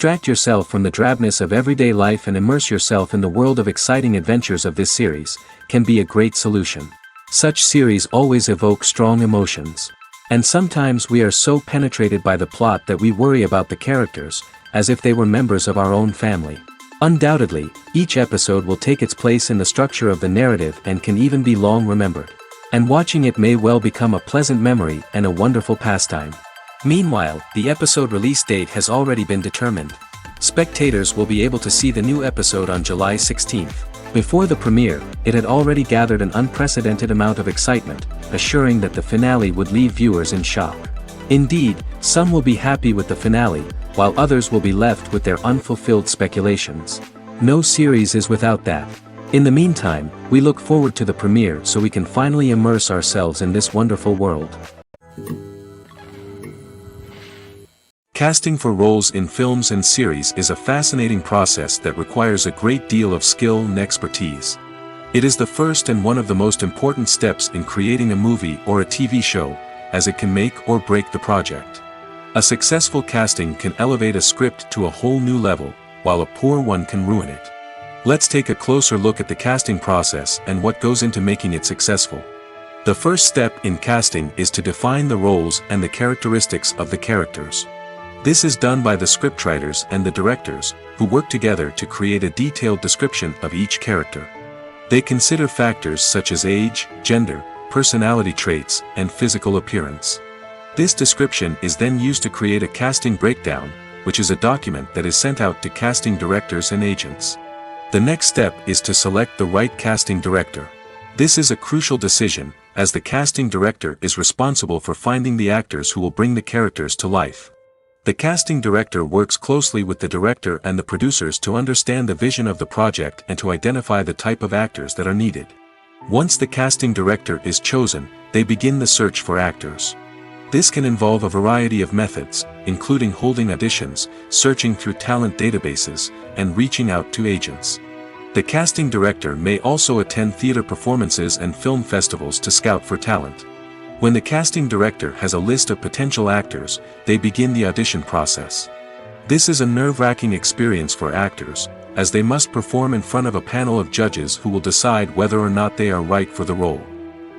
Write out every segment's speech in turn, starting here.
Distract yourself from the drabness of everyday life and immerse yourself in the world of exciting adventures of this series, can be a great solution. Such series always evoke strong emotions. And sometimes we are so penetrated by the plot that we worry about the characters, as if they were members of our own family. Undoubtedly, each episode will take its place in the structure of the narrative and can even be long remembered. And watching it may well become a pleasant memory and a wonderful pastime. Meanwhile, the episode release date has already been determined. Spectators will be able to see the new episode on July 16th. Before the premiere, it had already gathered an unprecedented amount of excitement, assuring that the finale would leave viewers in shock. Indeed, some will be happy with the finale, while others will be left with their unfulfilled speculations. No series is without that. In the meantime, we look forward to the premiere so we can finally immerse ourselves in this wonderful world. Casting for roles in films and series is a fascinating process that requires a great deal of skill and expertise. It is the first and one of the most important steps in creating a movie or a TV show, as it can make or break the project. A successful casting can elevate a script to a whole new level, while a poor one can ruin it. Let's take a closer look at the casting process and what goes into making it successful. The first step in casting is to define the roles and the characteristics of the characters. This is done by the scriptwriters and the directors, who work together to create a detailed description of each character. They consider factors such as age, gender, personality traits, and physical appearance. This description is then used to create a casting breakdown, which is a document that is sent out to casting directors and agents. The next step is to select the right casting director. This is a crucial decision, as the casting director is responsible for finding the actors who will bring the characters to life. The casting director works closely with the director and the producers to understand the vision of the project and to identify the type of actors that are needed. Once the casting director is chosen, they begin the search for actors. This can involve a variety of methods, including holding auditions, searching through talent databases, and reaching out to agents. The casting director may also attend theater performances and film festivals to scout for talent. When the casting director has a list of potential actors, they begin the audition process. This is a nerve-wracking experience for actors, as they must perform in front of a panel of judges who will decide whether or not they are right for the role.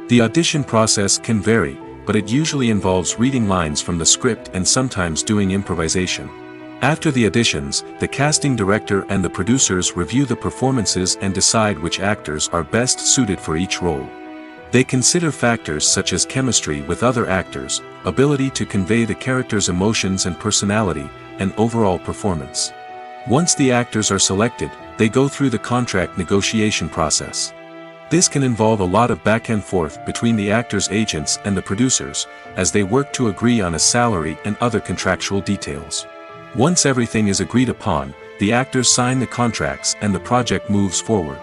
The audition process can vary, but it usually involves reading lines from the script and sometimes doing improvisation. After the auditions, the casting director and the producers review the performances and decide which actors are best suited for each role. They consider factors such as chemistry with other actors, ability to convey the character's emotions and personality, and overall performance. Once the actors are selected, they go through the contract negotiation process. This can involve a lot of back and forth between the actors' agents and the producers, as they work to agree on a salary and other contractual details. Once everything is agreed upon, the actors sign the contracts and the project moves forward.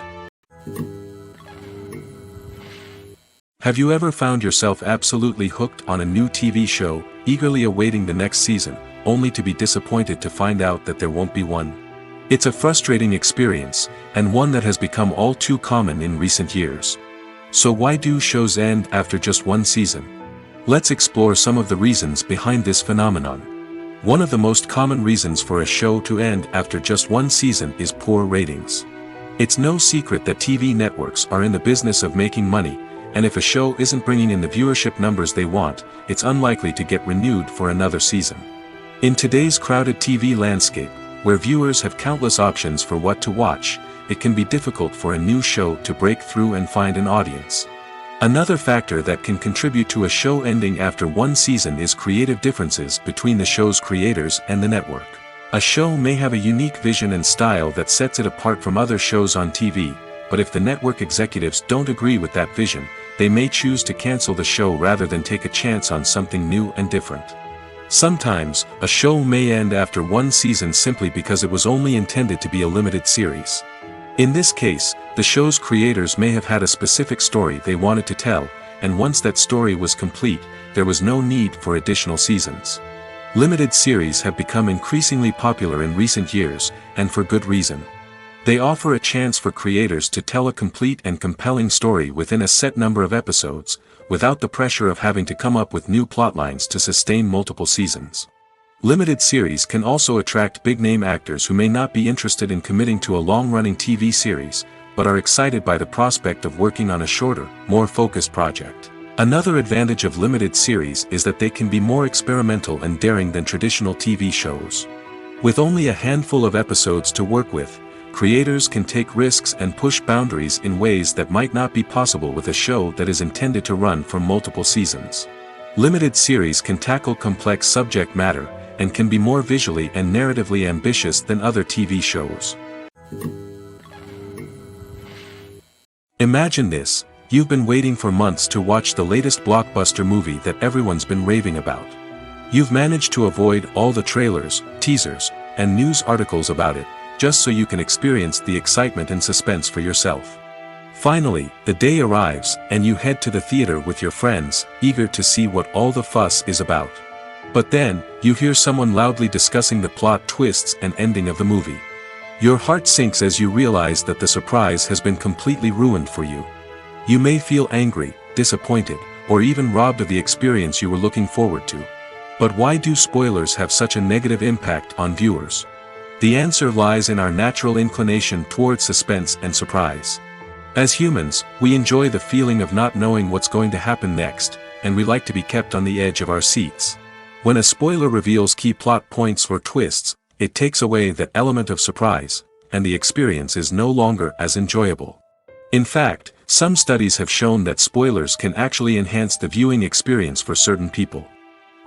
Have you ever found yourself absolutely hooked on a new TV show, eagerly awaiting the next season, only to be disappointed to find out that there won't be one? It's a frustrating experience, and one that has become all too common in recent years. So why do shows end after just one season? Let's explore some of the reasons behind this phenomenon. One of the most common reasons for a show to end after just one season is poor ratings. It's no secret that TV networks are in the business of making money, and if a show isn't bringing in the viewership numbers they want, it's unlikely to get renewed for another season. In today's crowded TV landscape, where viewers have countless options for what to watch, it can be difficult for a new show to break through and find an audience. Another factor that can contribute to a show ending after one season is creative differences between the show's creators and the network. A show may have a unique vision and style that sets it apart from other shows on TV, but if the network executives don't agree with that vision, they may choose to cancel the show rather than take a chance on something new and different. Sometimes, a show may end after one season simply because it was only intended to be a limited series. In this case, the show's creators may have had a specific story they wanted to tell, and once that story was complete, there was no need for additional seasons. Limited series have become increasingly popular in recent years, and for good reason. They offer a chance for creators to tell a complete and compelling story within a set number of episodes, without the pressure of having to come up with new plotlines to sustain multiple seasons. Limited series can also attract big-name actors who may not be interested in committing to a long-running TV series, but are excited by the prospect of working on a shorter, more focused project. Another advantage of limited series is that they can be more experimental and daring than traditional TV shows. With only a handful of episodes to work with, creators can take risks and push boundaries in ways that might not be possible with a show that is intended to run for multiple seasons. Limited series can tackle complex subject matter, and can be more visually and narratively ambitious than other TV shows. Imagine this: you've been waiting for months to watch the latest blockbuster movie that everyone's been raving about. You've managed to avoid all the trailers, teasers, and news articles about it, just so you can experience the excitement and suspense for yourself. Finally, the day arrives, and you head to the theater with your friends, eager to see what all the fuss is about. But then, you hear someone loudly discussing the plot twists and ending of the movie. Your heart sinks as you realize that the surprise has been completely ruined for you. You may feel angry, disappointed, or even robbed of the experience you were looking forward to. But why do spoilers have such a negative impact on viewers? The answer lies in our natural inclination towards suspense and surprise. As humans, we enjoy the feeling of not knowing what's going to happen next, and we like to be kept on the edge of our seats. When a spoiler reveals key plot points or twists, it takes away that element of surprise, and the experience is no longer as enjoyable. In fact, some studies have shown that spoilers can actually enhance the viewing experience for certain people.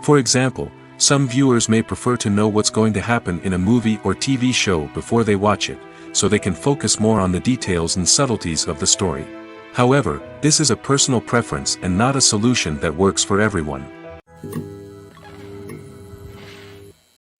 For example, some viewers may prefer to know what's going to happen in a movie or TV show before they watch it, so they can focus more on the details and subtleties of the story. However, this is a personal preference and not a solution that works for everyone.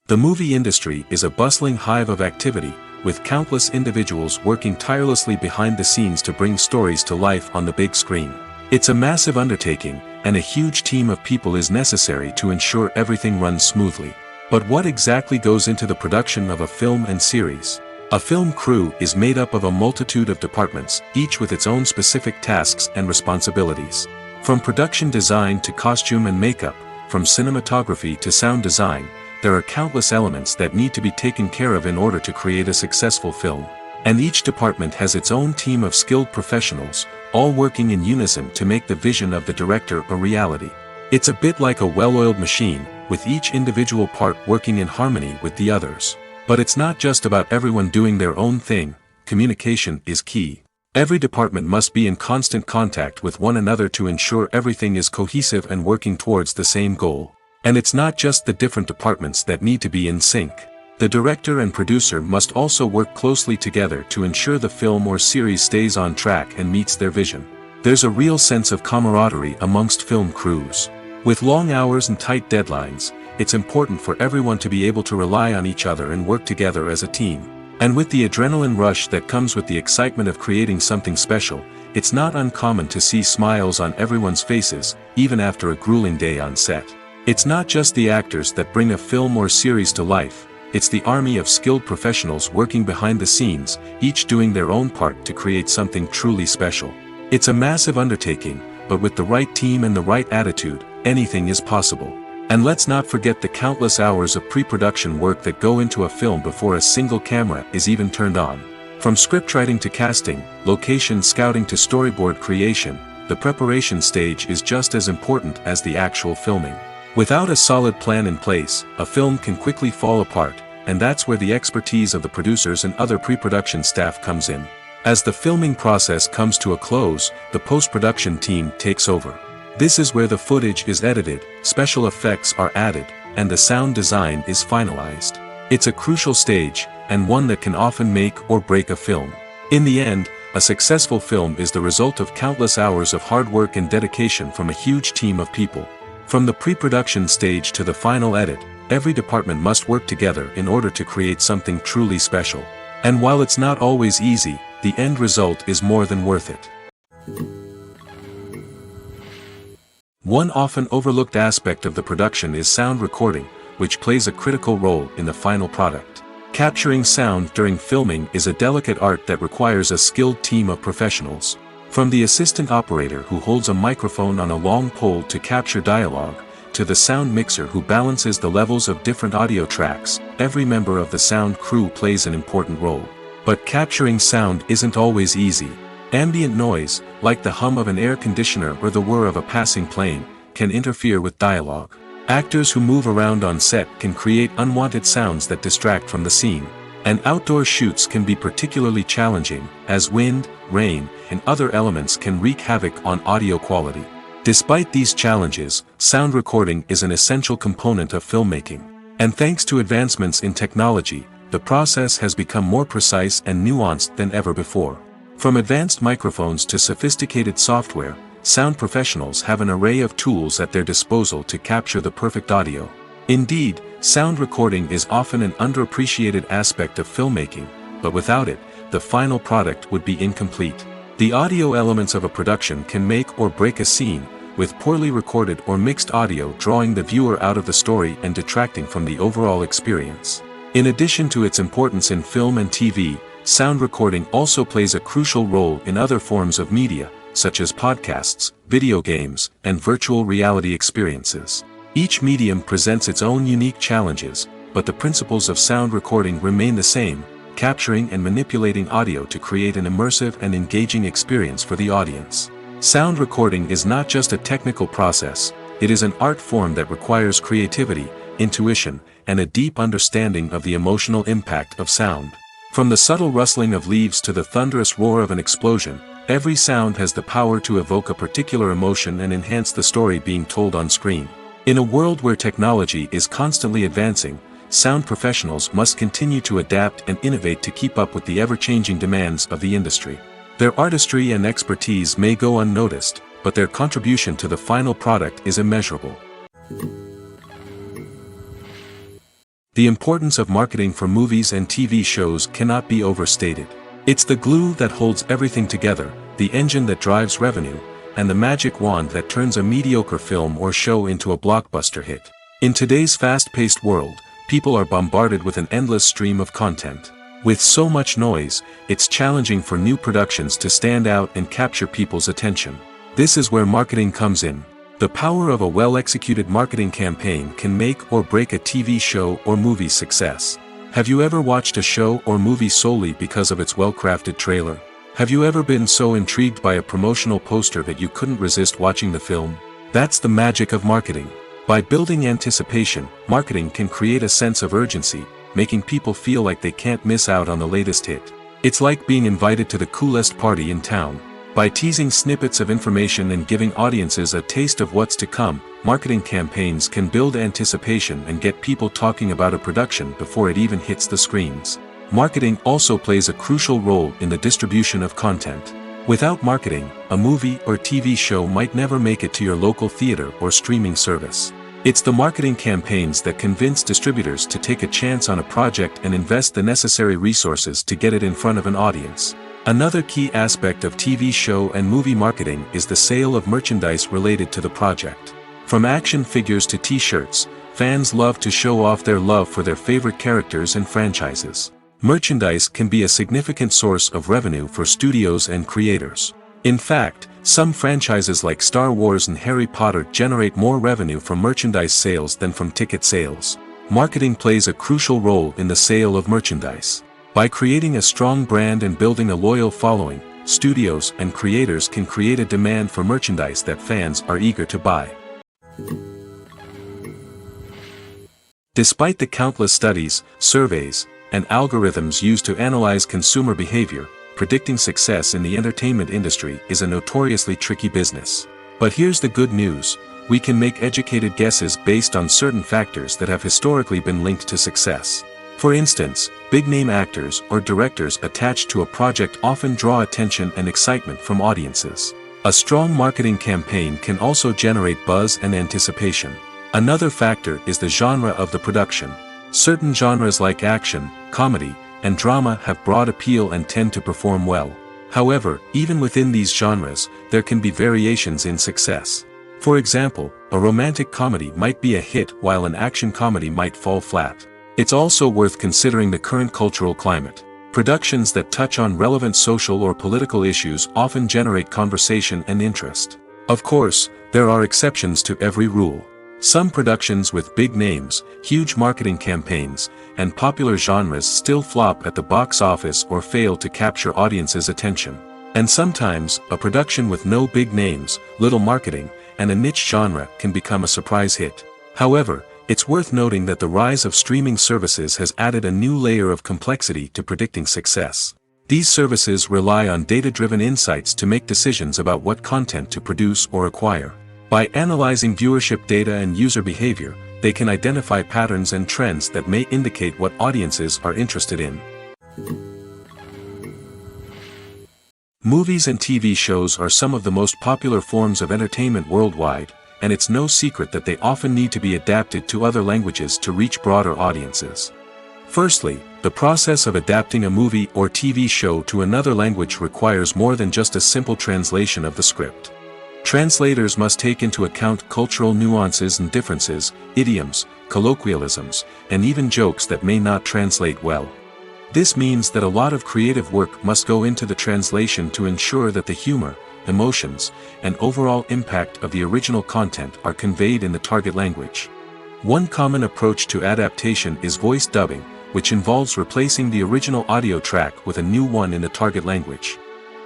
The movie industry is a bustling hive of activity, with countless individuals working tirelessly behind the scenes to bring stories to life on the big screen. It's a massive undertaking, and a huge team of people is necessary to ensure everything runs smoothly. But what exactly goes into the production of a film and series? A film crew is made up of a multitude of departments, each with its own specific tasks and responsibilities. From production design to costume and makeup, from cinematography to sound design, there are countless elements that need to be taken care of in order to create a successful film. And each department has its own team of skilled professionals, all working in unison to make the vision of the director a reality. It's a bit like a well-oiled machine, with each individual part working in harmony with the others. But it's not just about everyone doing their own thing. Communication is key. Every department must be in constant contact with one another to ensure everything is cohesive and working towards the same goal. And it's not just the different departments that need to be in sync. The director and producer must also work closely together to ensure the film or series stays on track and meets their vision. There's a real sense of camaraderie amongst film crews. With long hours and tight deadlines, it's important for everyone to be able to rely on each other and work together as a team. And with the adrenaline rush that comes with the excitement of creating something special, it's not uncommon to see smiles on everyone's faces, even after a grueling day on set. It's not just the actors that bring a film or series to life, it's the army of skilled professionals working behind the scenes, each doing their own part to create something truly special. It's a massive undertaking, but with the right team and the right attitude, anything is possible. And let's not forget the countless hours of pre-production work that go into a film before a single camera is even turned on. From scriptwriting to casting, location scouting to storyboard creation, the preparation stage is just as important as the actual filming. Without a solid plan in place, a film can quickly fall apart, and that's where the expertise of the producers and other pre-production staff comes in. As the filming process comes to a close, the post-production team takes over. This is where the footage is edited, special effects are added, and the sound design is finalized. It's a crucial stage, and one that can often make or break a film. In the end, a successful film is the result of countless hours of hard work and dedication from a huge team of people. From the pre-production stage to the final edit, every department must work together in order to create something truly special. And while it's not always easy, the end result is more than worth it. One often overlooked aspect of the production is sound recording, which plays a critical role in the final product. Capturing sound during filming is a delicate art that requires a skilled team of professionals. From the assistant operator who holds a microphone on a long pole to capture dialogue, to the sound mixer who balances the levels of different audio tracks, every member of the sound crew plays an important role. But capturing sound isn't always easy. Ambient noise, like the hum of an air conditioner or the whir of a passing plane, can interfere with dialogue. Actors who move around on set can create unwanted sounds that distract from the scene. And outdoor shoots can be particularly challenging, as wind, rain, and other elements can wreak havoc on audio quality. Despite these challenges, sound recording is an essential component of filmmaking. And thanks to advancements in technology, the process has become more precise and nuanced than ever before. From advanced microphones to sophisticated software, sound professionals have an array of tools at their disposal to capture the perfect audio. Indeed, sound recording is often an underappreciated aspect of filmmaking, but without it, the final product would be incomplete. The audio elements of a production can make or break a scene, with poorly recorded or mixed audio drawing the viewer out of the story and detracting from the overall experience. In addition to its importance in film and TV, sound recording also plays a crucial role in other forms of media, such as podcasts, video games, and virtual reality experiences. Each medium presents its own unique challenges, but the principles of sound recording remain the same, capturing and manipulating audio to create an immersive and engaging experience for the audience. Sound recording is not just a technical process, it is an art form that requires creativity, intuition, and a deep understanding of the emotional impact of sound. From the subtle rustling of leaves to the thunderous roar of an explosion, every sound has the power to evoke a particular emotion and enhance the story being told on screen. In a world where technology is constantly advancing, sound professionals must continue to adapt and innovate to keep up with the ever-changing demands of the industry. Their artistry and expertise may go unnoticed, but their contribution to the final product is immeasurable. The importance of marketing for movies and TV shows cannot be overstated. It's the glue that holds everything together, the engine that drives revenue, and the magic wand that turns a mediocre film or show into a blockbuster hit. In today's fast-paced world, people are bombarded with an endless stream of content. With so much noise, it's challenging for new productions to stand out and capture people's attention. This is where marketing comes in. The power of a well-executed marketing campaign can make or break a TV show or movie's success. Have you ever watched a show or movie solely because of its well-crafted trailer? Have you ever been so intrigued by a promotional poster that you couldn't resist watching the film? That's the magic of marketing. By building anticipation, marketing can create a sense of urgency, making people feel like they can't miss out on the latest hit. It's like being invited to the coolest party in town. By teasing snippets of information and giving audiences a taste of what's to come, marketing campaigns can build anticipation and get people talking about a production before it even hits the screens. Marketing also plays a crucial role in the distribution of content. Without marketing, a movie or TV show might never make it to your local theater or streaming service. It's the marketing campaigns that convince distributors to take a chance on a project and invest the necessary resources to get it in front of an audience. Another key aspect of TV show and movie marketing is the sale of merchandise related to the project. From action figures to t-shirts, fans love to show off their love for their favorite characters and franchises. Merchandise can be a significant source of revenue for studios and creators. In fact, some franchises like Star Wars and Harry Potter generate more revenue from merchandise sales than from ticket sales. Marketing plays a crucial role in the sale of merchandise. By creating a strong brand and building a loyal following, studios and creators can create a demand for merchandise that fans are eager to buy. Despite the countless studies, surveys, and algorithms used to analyze consumer behavior, predicting success in the entertainment industry is a notoriously tricky business. But here's the good news: we can make educated guesses based on certain factors that have historically been linked to success. For instance, big-name actors or directors attached to a project often draw attention and excitement from audiences. A strong marketing campaign can also generate buzz and anticipation. Another factor is the genre of the production. Certain genres like action, comedy, and drama have broad appeal and tend to perform well. However, even within these genres, there can be variations in success. For example, a romantic comedy might be a hit while an action comedy might fall flat. It's also worth considering the current cultural climate. Productions that touch on relevant social or political issues often generate conversation and interest. Of course, there are exceptions to every rule. Some productions with big names, huge marketing campaigns, and popular genres still flop at the box office or fail to capture audiences' attention. And sometimes, a production with no big names, little marketing, and a niche genre can become a surprise hit. However, it's worth noting that the rise of streaming services has added a new layer of complexity to predicting success. These services rely on data-driven insights to make decisions about what content to produce or acquire. By analyzing viewership data and user behavior, they can identify patterns and trends that may indicate what audiences are interested in. Movies and TV shows are some of the most popular forms of entertainment worldwide, and it's no secret that they often need to be adapted to other languages to reach broader audiences. Firstly, the process of adapting a movie or TV show to another language requires more than just a simple translation of the script. Translators must take into account cultural nuances and differences, idioms, colloquialisms, and even jokes that may not translate well. This means that a lot of creative work must go into the translation to ensure that the humor, emotions, and overall impact of the original content are conveyed in the target language. One common approach to adaptation is voice dubbing, which involves replacing the original audio track with a new one in the target language.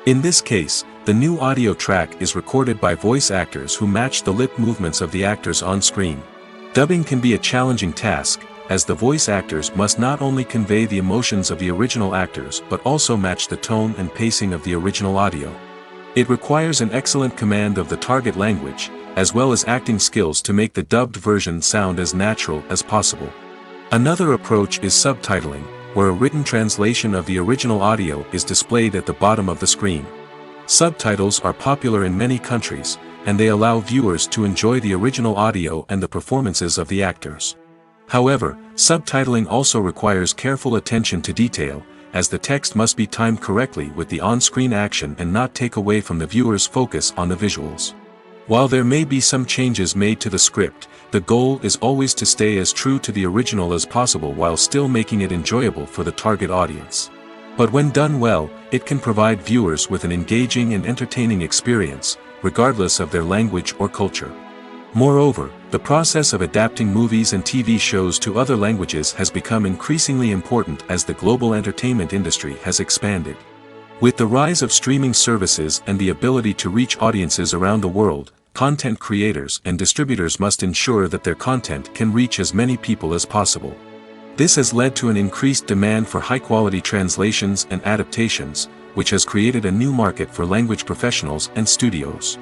In this case, the new audio track is recorded by voice actors who match the lip movements of the actors on screen. Dubbing can be a challenging task, as the voice actors must not only convey the emotions of the original actors but also match the tone and pacing of the original audio. It requires an excellent command of the target language, as well as acting skills to make the dubbed version sound as natural as possible. Another approach is subtitling, where a written translation of the original audio is displayed at the bottom of the screen. Subtitles are popular in many countries, and they allow viewers to enjoy the original audio and the performances of the actors. However, subtitling also requires careful attention to detail, as the text must be timed correctly with the on-screen action and not take away from the viewer's focus on the visuals. While there may be some changes made to the script, the goal is always to stay as true to the original as possible while still making it enjoyable for the target audience. But when done well, it can provide viewers with an engaging and entertaining experience, regardless of their language or culture. Moreover, the process of adapting movies and TV shows to other languages has become increasingly important as the global entertainment industry has expanded. With the rise of streaming services and the ability to reach audiences around the world, content creators and distributors must ensure that their content can reach as many people as possible. This has led to an increased demand for high-quality translations and adaptations, which has created a new market for language professionals and studios.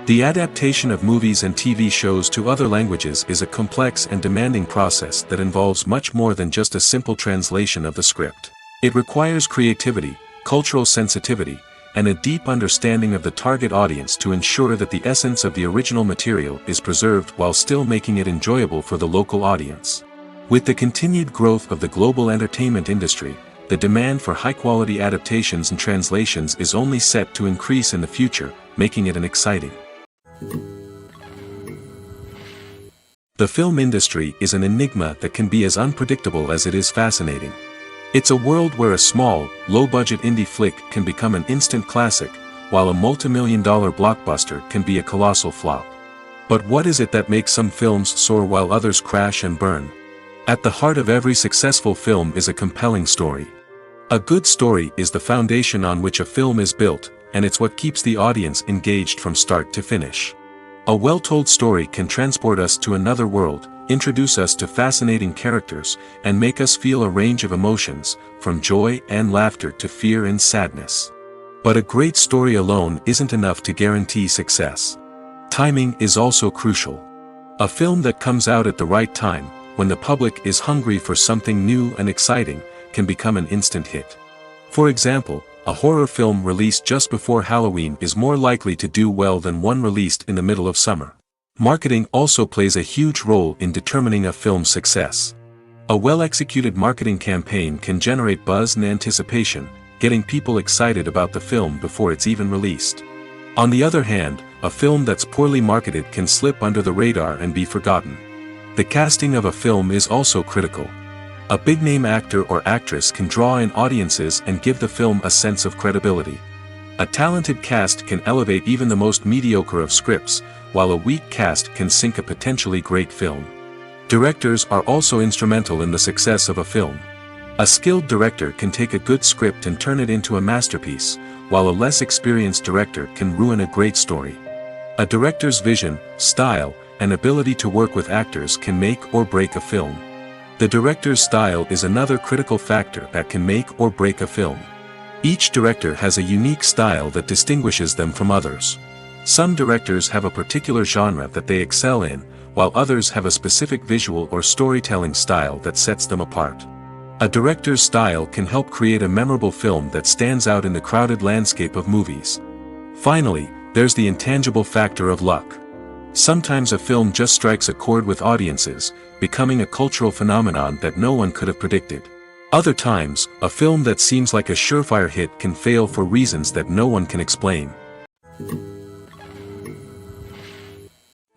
The adaptation of movies and TV shows to other languages is a complex and demanding process that involves much more than just a simple translation of the script. It requires creativity, cultural sensitivity, and a deep understanding of the target audience to ensure that the essence of the original material is preserved while still making it enjoyable for the local audience. With the continued growth of the global entertainment industry, the demand for high-quality adaptations and translations is only set to increase in the future, making it an exciting. The film industry is an enigma that can be as unpredictable as it is fascinating. It's a world where a small, low-budget indie flick can become an instant classic, while a multi-million-dollar blockbuster can be a colossal flop. But what is it that makes some films soar while others crash and burn? At the heart of every successful film is a compelling story. A good story is the foundation on which a film is built, and it's what keeps the audience engaged from start to finish. A well-told story can transport us to another world, introduce us to fascinating characters, and make us feel a range of emotions, from joy and laughter to fear and sadness. But a great story alone isn't enough to guarantee success. Timing is also crucial. A film that comes out at the right time, when the public is hungry for something new and exciting, can become an instant hit. For example, a horror film released just before Halloween is more likely to do well than one released in the middle of summer. Marketing also plays a huge role in determining a film's success. A well-executed marketing campaign can generate buzz and anticipation, getting people excited about the film before it's even released. On the other hand, a film that's poorly marketed can slip under the radar and be forgotten. The casting of a film is also critical. A big-name actor or actress can draw in audiences and give the film a sense of credibility. A talented cast can elevate even the most mediocre of scripts, while a weak cast can sink a potentially great film. Directors are also instrumental in the success of a film. A skilled director can take a good script and turn it into a masterpiece, while a less experienced director can ruin a great story. A director's vision, style, and ability to work with actors can make or break a film. The director's style is another critical factor that can make or break a film. Each director has a unique style that distinguishes them from others. Some directors have a particular genre that they excel in, while others have a specific visual or storytelling style that sets them apart. A director's style can help create a memorable film that stands out in the crowded landscape of movies. Finally, there's the intangible factor of luck. Sometimes a film just strikes a chord with audiences, becoming a cultural phenomenon that no one could have predicted. Other times, a film that seems like a surefire hit can fail for reasons that no one can explain.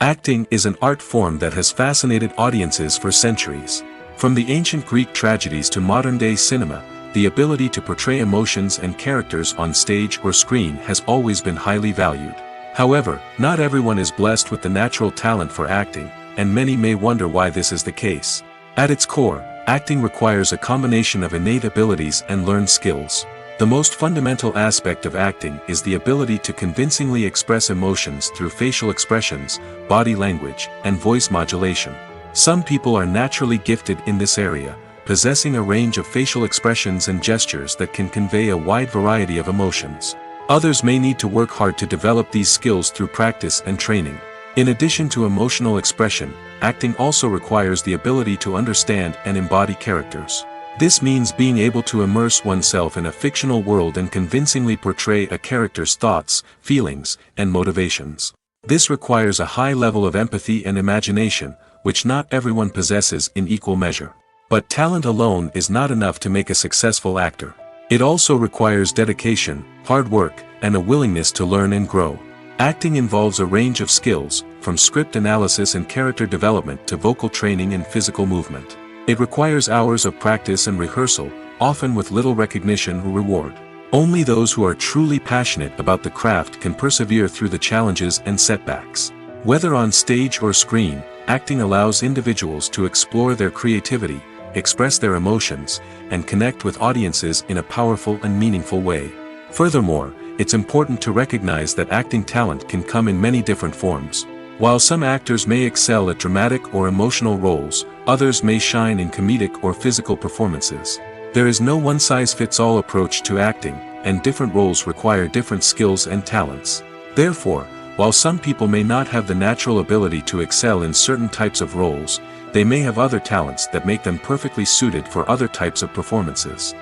Acting is an art form that has fascinated audiences for centuries. From the ancient Greek tragedies to modern-day cinema, the ability to portray emotions and characters on stage or screen has always been highly valued. However, not everyone is blessed with the natural talent for acting, and many may wonder why this is the case. At its core, acting requires a combination of innate abilities and learned skills. The most fundamental aspect of acting is the ability to convincingly express emotions through facial expressions, body language, and voice modulation. Some people are naturally gifted in this area, possessing a range of facial expressions and gestures that can convey a wide variety of emotions. Others may need to work hard to develop these skills through practice and training. In addition to emotional expression, acting also requires the ability to understand and embody characters. This means being able to immerse oneself in a fictional world and convincingly portray a character's thoughts, feelings, and motivations. This requires a high level of empathy and imagination, which not everyone possesses in equal measure. But talent alone is not enough to make a successful actor. It also requires dedication, hard work, and a willingness to learn and grow. Acting involves a range of skills, from script analysis and character development to vocal training and physical movement. It requires hours of practice and rehearsal, often with little recognition or reward. Only those who are truly passionate about the craft can persevere through the challenges and setbacks. Whether on stage or screen, acting allows individuals to explore their creativity, express their emotions, and connect with audiences in a powerful and meaningful way. Furthermore, it's important to recognize that acting talent can come in many different forms. While some actors may excel at dramatic or emotional roles, others may shine in comedic or physical performances. There is no one-size-fits-all approach to acting, and different roles require different skills and talents. Therefore, while some people may not have the natural ability to excel in certain types of roles, they may have other talents that make them perfectly suited for other types of performances.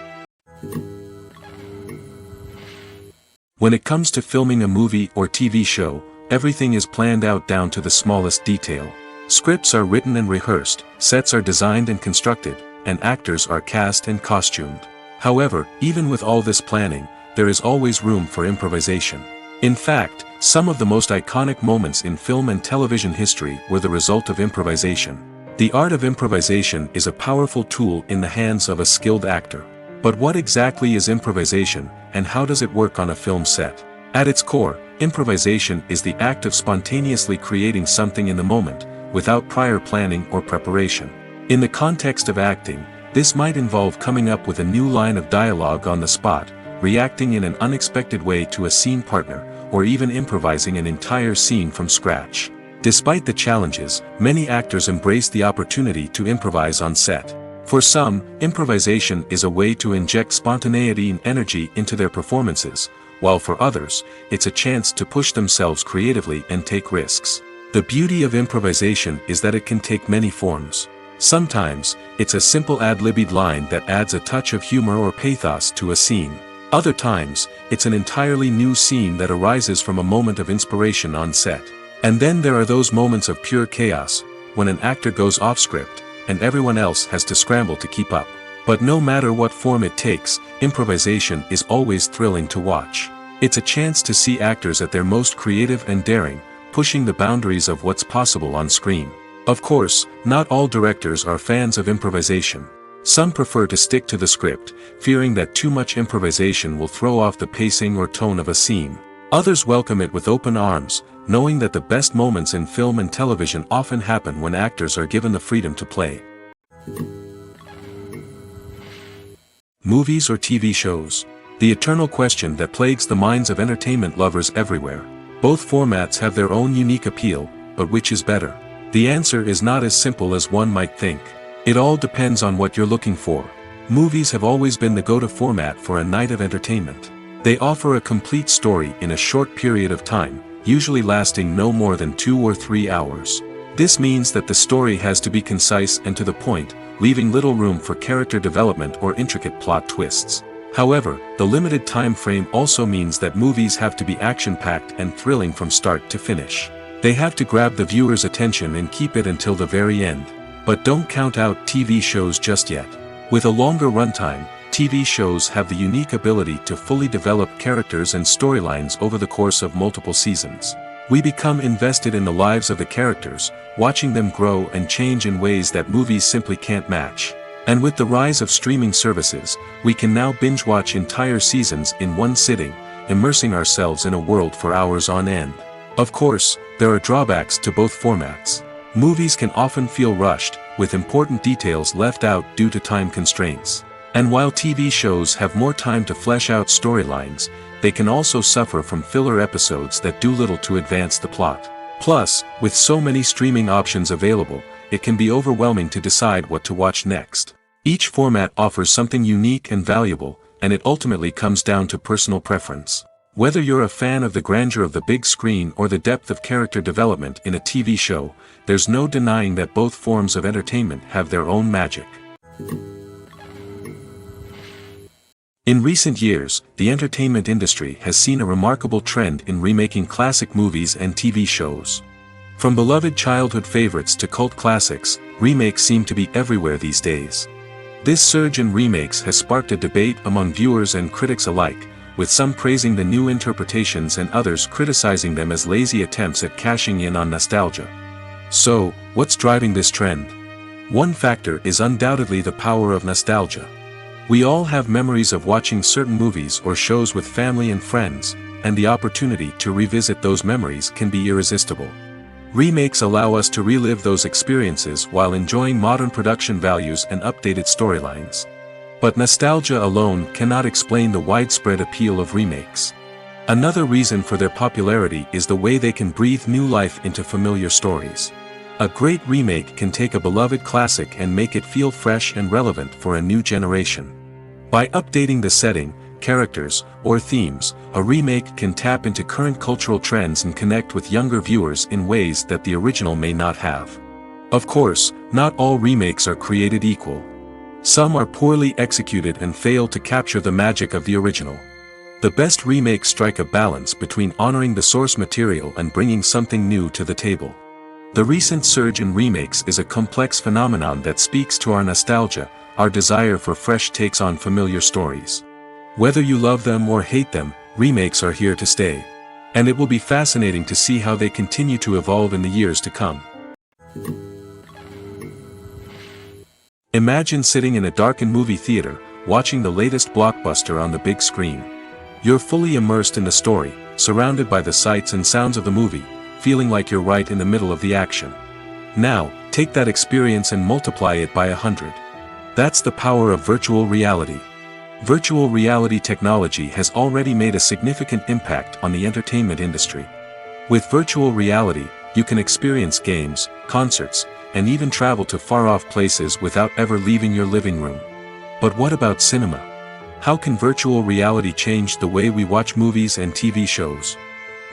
When it comes to filming a movie or TV show, everything is planned out down to the smallest detail. Scripts are written and rehearsed, sets are designed and constructed, and actors are cast and costumed. However, even with all this planning, there is always room for improvisation. In fact, some of the most iconic moments in film and television history were the result of improvisation. The art of improvisation is a powerful tool in the hands of a skilled actor. But what exactly is improvisation, and how does it work on a film set? At its core, improvisation is the act of spontaneously creating something in the moment, without prior planning or preparation. In the context of acting, this might involve coming up with a new line of dialogue on the spot, reacting in an unexpected way to a scene partner, or even improvising an entire scene from scratch. Despite the challenges, many actors embrace the opportunity to improvise on set. For some, improvisation is a way to inject spontaneity and energy into their performances, while for others, it's a chance to push themselves creatively and take risks. The beauty of improvisation is that it can take many forms. Sometimes, it's a simple ad-libbed line that adds a touch of humor or pathos to a scene. Other times, it's an entirely new scene that arises from a moment of inspiration on set. And then there are those moments of pure chaos, when an actor goes off script, and everyone else has to scramble to keep up. But no matter what form it takes, improvisation is always thrilling to watch. It's a chance to see actors at their most creative and daring, pushing the boundaries of what's possible on screen. Of course, not all directors are fans of improvisation. Some prefer to stick to the script, fearing that too much improvisation will throw off the pacing or tone of a scene. Others welcome it with open arms, knowing that the best moments in film and television often happen when actors are given the freedom to play. Movies or TV shows? The eternal question that plagues the minds of entertainment lovers everywhere. Both formats have their own unique appeal, but which is better? The answer is not as simple as one might think. It all depends on what you're looking for. Movies have always been the go-to format for a night of entertainment. They offer a complete story in a short period of time, usually lasting no more than 2 or 3 hours. This means that the story has to be concise and to the point, leaving little room for character development or intricate plot twists. However, the limited time frame also means that movies have to be action-packed and thrilling from start to finish. They have to grab the viewer's attention and keep it until the very end. But don't count out TV shows just yet. With a longer runtime, TV shows have the unique ability to fully develop characters and storylines over the course of multiple seasons. We become invested in the lives of the characters, watching them grow and change in ways that movies simply can't match. And with the rise of streaming services, we can now binge-watch entire seasons in one sitting, immersing ourselves in a world for hours on end. Of course, there are drawbacks to both formats. Movies can often feel rushed, with important details left out due to time constraints. And while TV shows have more time to flesh out storylines, they can also suffer from filler episodes that do little to advance the plot. Plus, with so many streaming options available, it can be overwhelming to decide what to watch next. Each format offers something unique and valuable, and it ultimately comes down to personal preference. Whether you're a fan of the grandeur of the big screen or the depth of character development in a TV show, there's no denying that both forms of entertainment have their own magic. In recent years, the entertainment industry has seen a remarkable trend in remaking classic movies and TV shows. From beloved childhood favorites to cult classics, remakes seem to be everywhere these days. This surge in remakes has sparked a debate among viewers and critics alike, with some praising the new interpretations and others criticizing them as lazy attempts at cashing in on nostalgia. So, what's driving this trend? One factor is undoubtedly the power of nostalgia. We all have memories of watching certain movies or shows with family and friends, and the opportunity to revisit those memories can be irresistible. Remakes allow us to relive those experiences while enjoying modern production values and updated storylines. But nostalgia alone cannot explain the widespread appeal of remakes. Another reason for their popularity is the way they can breathe new life into familiar stories. A great remake can take a beloved classic and make it feel fresh and relevant for a new generation. By updating the setting, characters, or themes, a remake can tap into current cultural trends and connect with younger viewers in ways that the original may not have. Of course, not all remakes are created equal. Some are poorly executed and fail to capture the magic of the original. The best remakes strike a balance between honoring the source material and bringing something new to the table. The recent surge in remakes is a complex phenomenon that speaks to our nostalgia, our desire for fresh takes on familiar stories. Whether you love them or hate them, remakes are here to stay. And it will be fascinating to see how they continue to evolve in the years to come. Imagine sitting in a darkened movie theater, watching the latest blockbuster on the big screen. You're fully immersed in the story, surrounded by the sights and sounds of the movie, feeling like you're right in the middle of the action. Now, take that experience and multiply it by 100. That's the power of virtual reality. Virtual reality technology has already made a significant impact on the entertainment industry. With virtual reality, you can experience games, concerts, and even travel to far-off places without ever leaving your living room. But what about cinema? How can virtual reality change the way we watch movies and TV shows?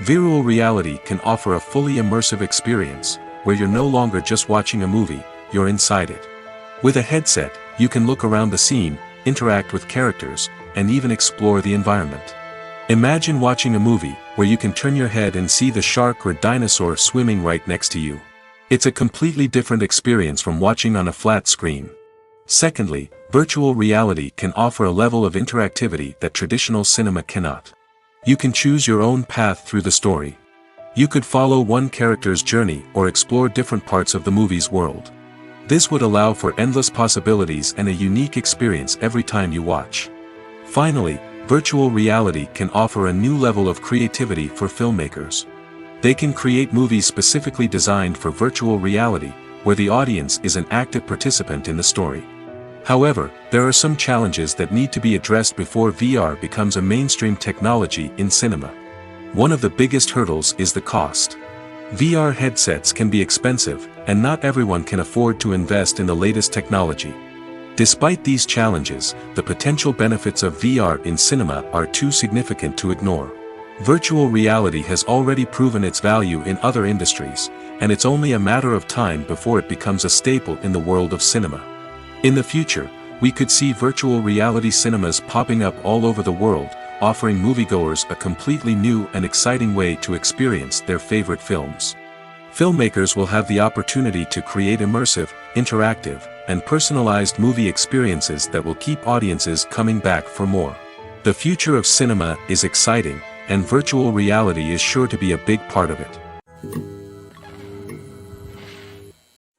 Virtual reality can offer a fully immersive experience, where you're no longer just watching a movie, you're inside it. With a headset, you can look around the scene, interact with characters, and even explore the environment. Imagine watching a movie where you can turn your head and see the shark or dinosaur swimming right next to you. It's a completely different experience from watching on a flat screen. Secondly, virtual reality can offer a level of interactivity that traditional cinema cannot. You can choose your own path through the story. You could follow one character's journey or explore different parts of the movie's world. This would allow for endless possibilities and a unique experience every time you watch. Finally, virtual reality can offer a new level of creativity for filmmakers. They can create movies specifically designed for virtual reality, where the audience is an active participant in the story. However, there are some challenges that need to be addressed before VR becomes a mainstream technology in cinema. One of the biggest hurdles is the cost. VR headsets can be expensive, and not everyone can afford to invest in the latest technology. Despite these challenges, the potential benefits of VR in cinema are too significant to ignore. Virtual reality has already proven its value in other industries, and it's only a matter of time before it becomes a staple in the world of cinema. In the future, we could see virtual reality cinemas popping up all over the world, offering moviegoers a completely new and exciting way to experience their favorite films. Filmmakers will have the opportunity to create immersive, interactive, and personalized movie experiences that will keep audiences coming back for more. The future of cinema is exciting, and virtual reality is sure to be a big part of it.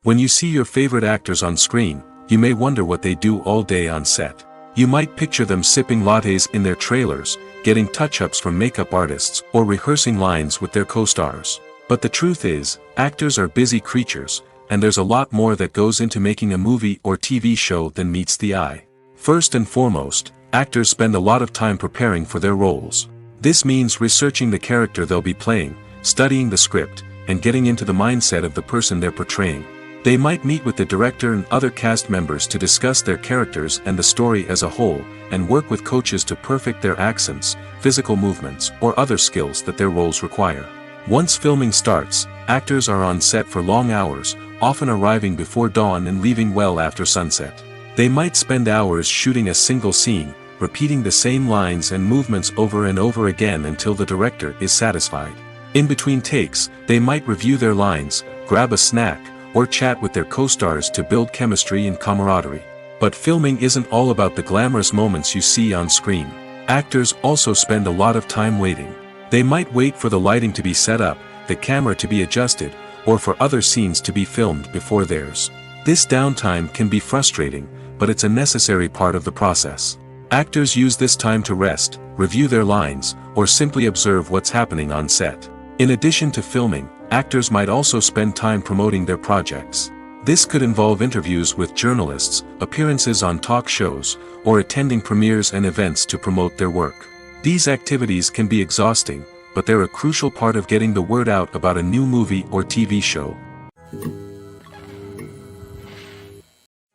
When you see your favorite actors on screen, you may wonder what they do all day on set. You might picture them sipping lattes in their trailers, getting touch-ups from makeup artists, or rehearsing lines with their co-stars. But the truth is, actors are busy creatures, and there's a lot more that goes into making a movie or TV show than meets the eye. First and foremost, actors spend a lot of time preparing for their roles. This means researching the character they'll be playing, studying the script, and getting into the mindset of the person they're portraying. They might meet with the director and other cast members to discuss their characters and the story as a whole, and work with coaches to perfect their accents, physical movements, or other skills that their roles require. Once filming starts, actors are on set for long hours, often arriving before dawn and leaving well after sunset. They might spend hours shooting a single scene, repeating the same lines and movements over and over again until the director is satisfied. In between takes, they might review their lines, grab a snack, or chat with their co-stars to build chemistry and camaraderie. But filming isn't all about the glamorous moments you see on screen. Actors also spend a lot of time waiting. They might wait for the lighting to be set up, the camera to be adjusted, or for other scenes to be filmed before theirs. This downtime can be frustrating, but it's a necessary part of the process. Actors use this time to rest, review their lines, or simply observe what's happening on set. In addition to filming, actors might also spend time promoting their projects. This could involve interviews with journalists, appearances on talk shows, or attending premieres and events to promote their work. These activities can be exhausting, but they're a crucial part of getting the word out about a new movie or TV show.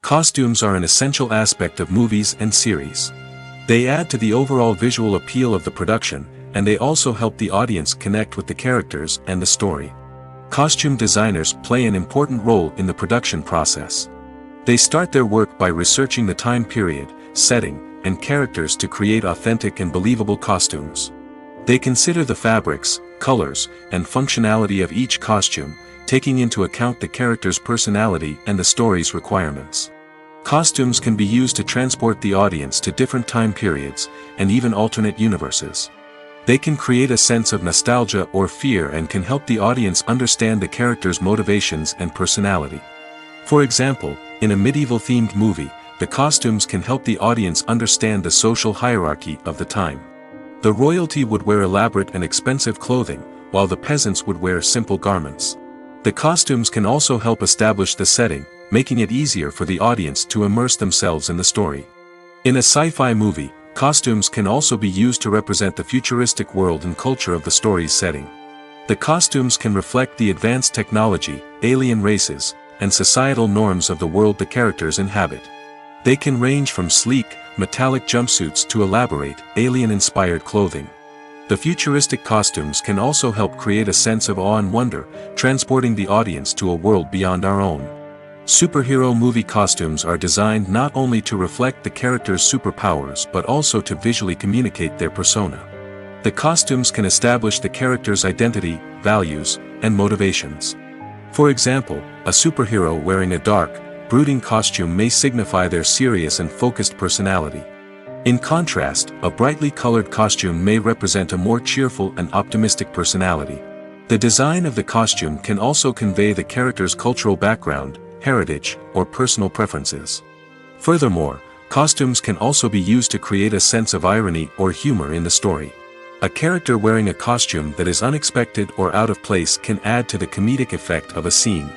Costumes are an essential aspect of movies and series. They add to the overall visual appeal of the production, and they also help the audience connect with the characters and the story. Costume designers play an important role in the production process. They start their work by researching the time period, setting, and characters to create authentic and believable costumes. They consider the fabrics, colors, and functionality of each costume, taking into account the character's personality and the story's requirements. Costumes can be used to transport the audience to different time periods, and even alternate universes. They can create a sense of nostalgia or fear and can help the audience understand the character's motivations and personality. For example, in a medieval-themed movie, the costumes can help the audience understand the social hierarchy of the time. The royalty would wear elaborate and expensive clothing, while the peasants would wear simple garments. The costumes can also help establish the setting, making it easier for the audience to immerse themselves in the story. In a sci-fi movie, costumes can also be used to represent the futuristic world and culture of the story's setting. The costumes can reflect the advanced technology, alien races, and societal norms of the world the characters inhabit. They can range from sleek, metallic jumpsuits to elaborate, alien-inspired clothing. The futuristic costumes can also help create a sense of awe and wonder, transporting the audience to a world beyond our own. Superhero movie costumes are designed not only to reflect the character's superpowers but also to visually communicate their persona. The costumes can establish the character's identity, values, and motivations. For example, a superhero wearing a dark, brooding costume may signify their serious and focused personality. In contrast, a brightly colored costume may represent a more cheerful and optimistic personality. The design of the costume can also convey the character's cultural background, heritage, or personal preferences. Furthermore, costumes can also be used to create a sense of irony or humor in the story. A character wearing a costume that is unexpected or out of place can add to the comedic effect of a scene.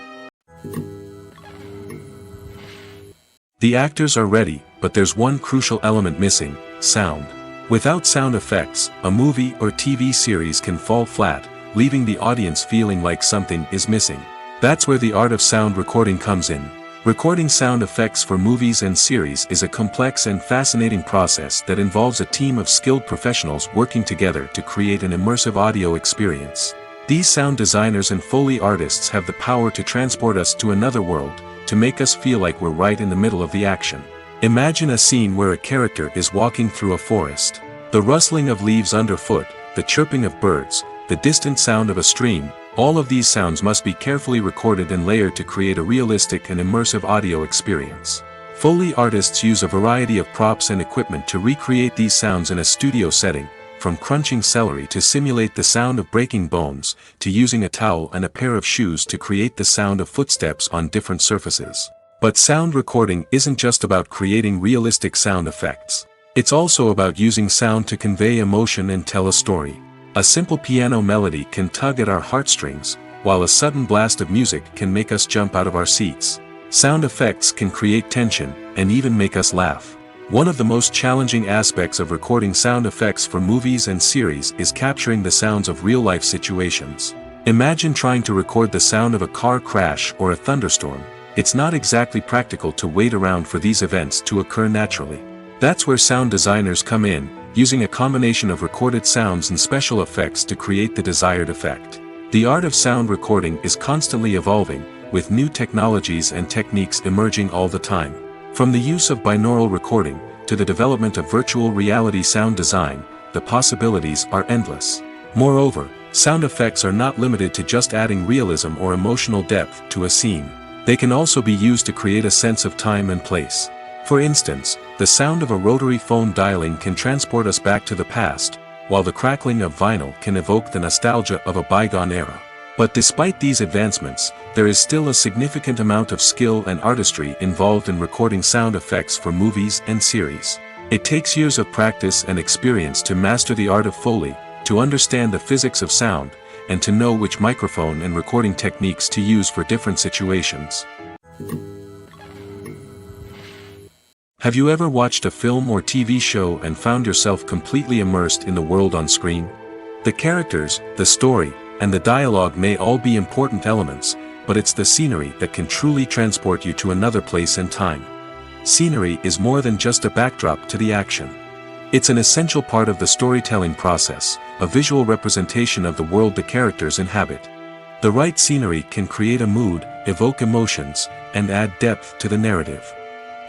The actors are ready, but there's one crucial element missing: sound. Without sound effects, a movie or TV series can fall flat, leaving the audience feeling like something is missing. That's where the art of sound recording comes in. Recording sound effects for movies and series is a complex and fascinating process that involves a team of skilled professionals working together to create an immersive audio experience. These sound designers and Foley artists have the power to transport us to another world, to make us feel like we're right in the middle of the action. Imagine a scene where a character is walking through a forest. The rustling of leaves underfoot, the chirping of birds, the distant sound of a stream, all of these sounds must be carefully recorded and layered to create a realistic and immersive audio experience. Foley artists use a variety of props and equipment to recreate these sounds in a studio setting, from crunching celery to simulate the sound of breaking bones, to using a towel and a pair of shoes to create the sound of footsteps on different surfaces. But sound recording isn't just about creating realistic sound effects. It's also about using sound to convey emotion and tell a story. A simple piano melody can tug at our heartstrings, while a sudden blast of music can make us jump out of our seats. Sound effects can create tension, and even make us laugh. One of the most challenging aspects of recording sound effects for movies and series is capturing the sounds of real-life situations. Imagine trying to record the sound of a car crash or a thunderstorm. It's not exactly practical to wait around for these events to occur naturally. That's where sound designers come in, using a combination of recorded sounds and special effects to create the desired effect. The art of sound recording is constantly evolving, with new technologies and techniques emerging all the time. From the use of binaural recording, to the development of virtual reality sound design, the possibilities are endless. Moreover, sound effects are not limited to just adding realism or emotional depth to a scene. They can also be used to create a sense of time and place. For instance, the sound of a rotary phone dialing can transport us back to the past, while the crackling of vinyl can evoke the nostalgia of a bygone era. But despite these advancements, there is still a significant amount of skill and artistry involved in recording sound effects for movies and series. It takes years of practice and experience to master the art of Foley, to understand the physics of sound, and to know which microphone and recording techniques to use for different situations. Have you ever watched a film or TV show and found yourself completely immersed in the world on screen? The characters, the story, and the dialogue may all be important elements, but it's the scenery that can truly transport you to another place and time. Scenery is more than just a backdrop to the action. It's an essential part of the storytelling process, a visual representation of the world the characters inhabit. The right scenery can create a mood, evoke emotions, and add depth to the narrative.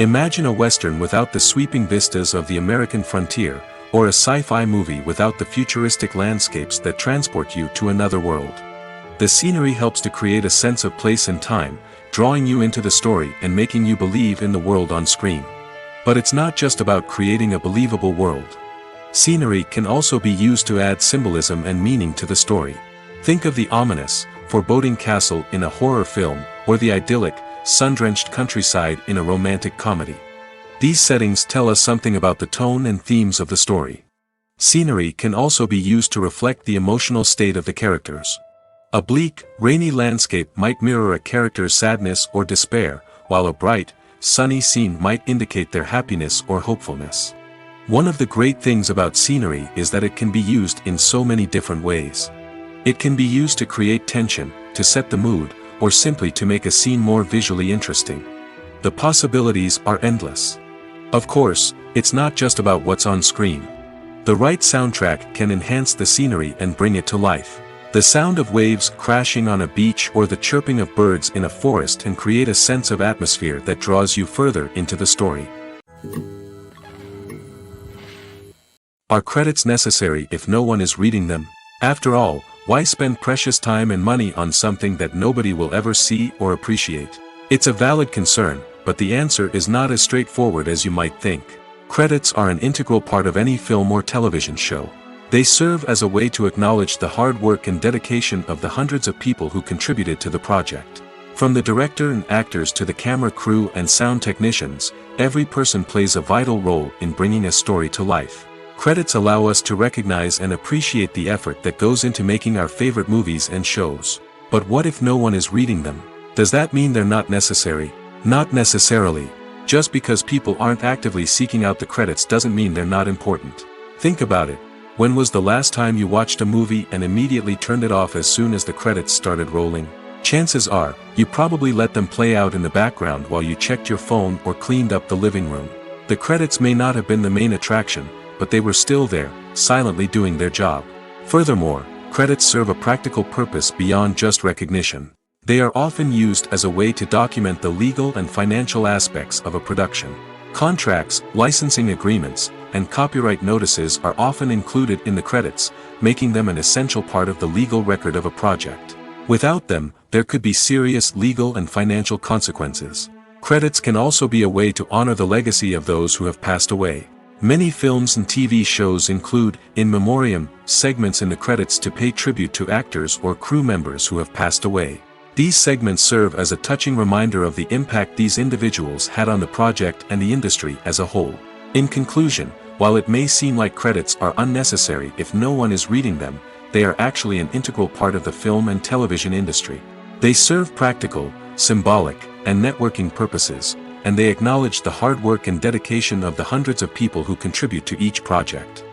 Imagine a Western without the sweeping vistas of the American frontier, or a sci-fi movie without the futuristic landscapes that transport you to another world. The scenery helps to create a sense of place and time, drawing you into the story and making you believe in the world on screen. But it's not just about creating a believable world. Scenery can also be used to add symbolism and meaning to the story. Think of the ominous, foreboding castle in a horror film, or the idyllic, sun-drenched countryside in a romantic comedy. These settings tell us something about the tone and themes of the story. Scenery can also be used to reflect the emotional state of the characters. A bleak, rainy landscape might mirror a character's sadness or despair, while a bright, sunny scene might indicate their happiness or hopefulness. One of the great things about scenery is that it can be used in so many different ways. It can be used to create tension, to set the mood, or simply to make a scene more visually interesting. The possibilities are endless. Of course, it's not just about what's on screen. The right soundtrack can enhance the scenery and bring it to life. The sound of waves crashing on a beach or the chirping of birds in a forest can create a sense of atmosphere that draws you further into the story. Are credits necessary if no one is reading them? After all, why spend precious time and money on something that nobody will ever see or appreciate? It's a valid concern, but the answer is not as straightforward as you might think. Credits are an integral part of any film or television show. They serve as a way to acknowledge the hard work and dedication of the hundreds of people who contributed to the project. From the director and actors to the camera crew and sound technicians, every person plays a vital role in bringing a story to life. Credits allow us to recognize and appreciate the effort that goes into making our favorite movies and shows. But what if no one is reading them? Does that mean they're not necessary? Not necessarily. Just because people aren't actively seeking out the credits doesn't mean they're not important. Think about it. When was the last time you watched a movie and immediately turned it off as soon as the credits started rolling? Chances are, you probably let them play out in the background while you checked your phone or cleaned up the living room. The credits may not have been the main attraction, but they were still there, silently doing their job. Furthermore, credits serve a practical purpose beyond just recognition. They are often used as a way to document the legal and financial aspects of a production. Contracts, licensing agreements, and copyright notices are often included in the credits, making them an essential part of the legal record of a project. Without them, there could be serious legal and financial consequences. Credits can also be a way to honor the legacy of those who have passed away. Many films and TV shows include, in memoriam, segments in the credits to pay tribute to actors or crew members who have passed away. These segments serve as a touching reminder of the impact these individuals had on the project and the industry as a whole. In conclusion, while it may seem like credits are unnecessary if no one is reading them, they are actually an integral part of the film and television industry. They serve practical, symbolic, and networking purposes, and they acknowledge the hard work and dedication of the hundreds of people who contribute to each project.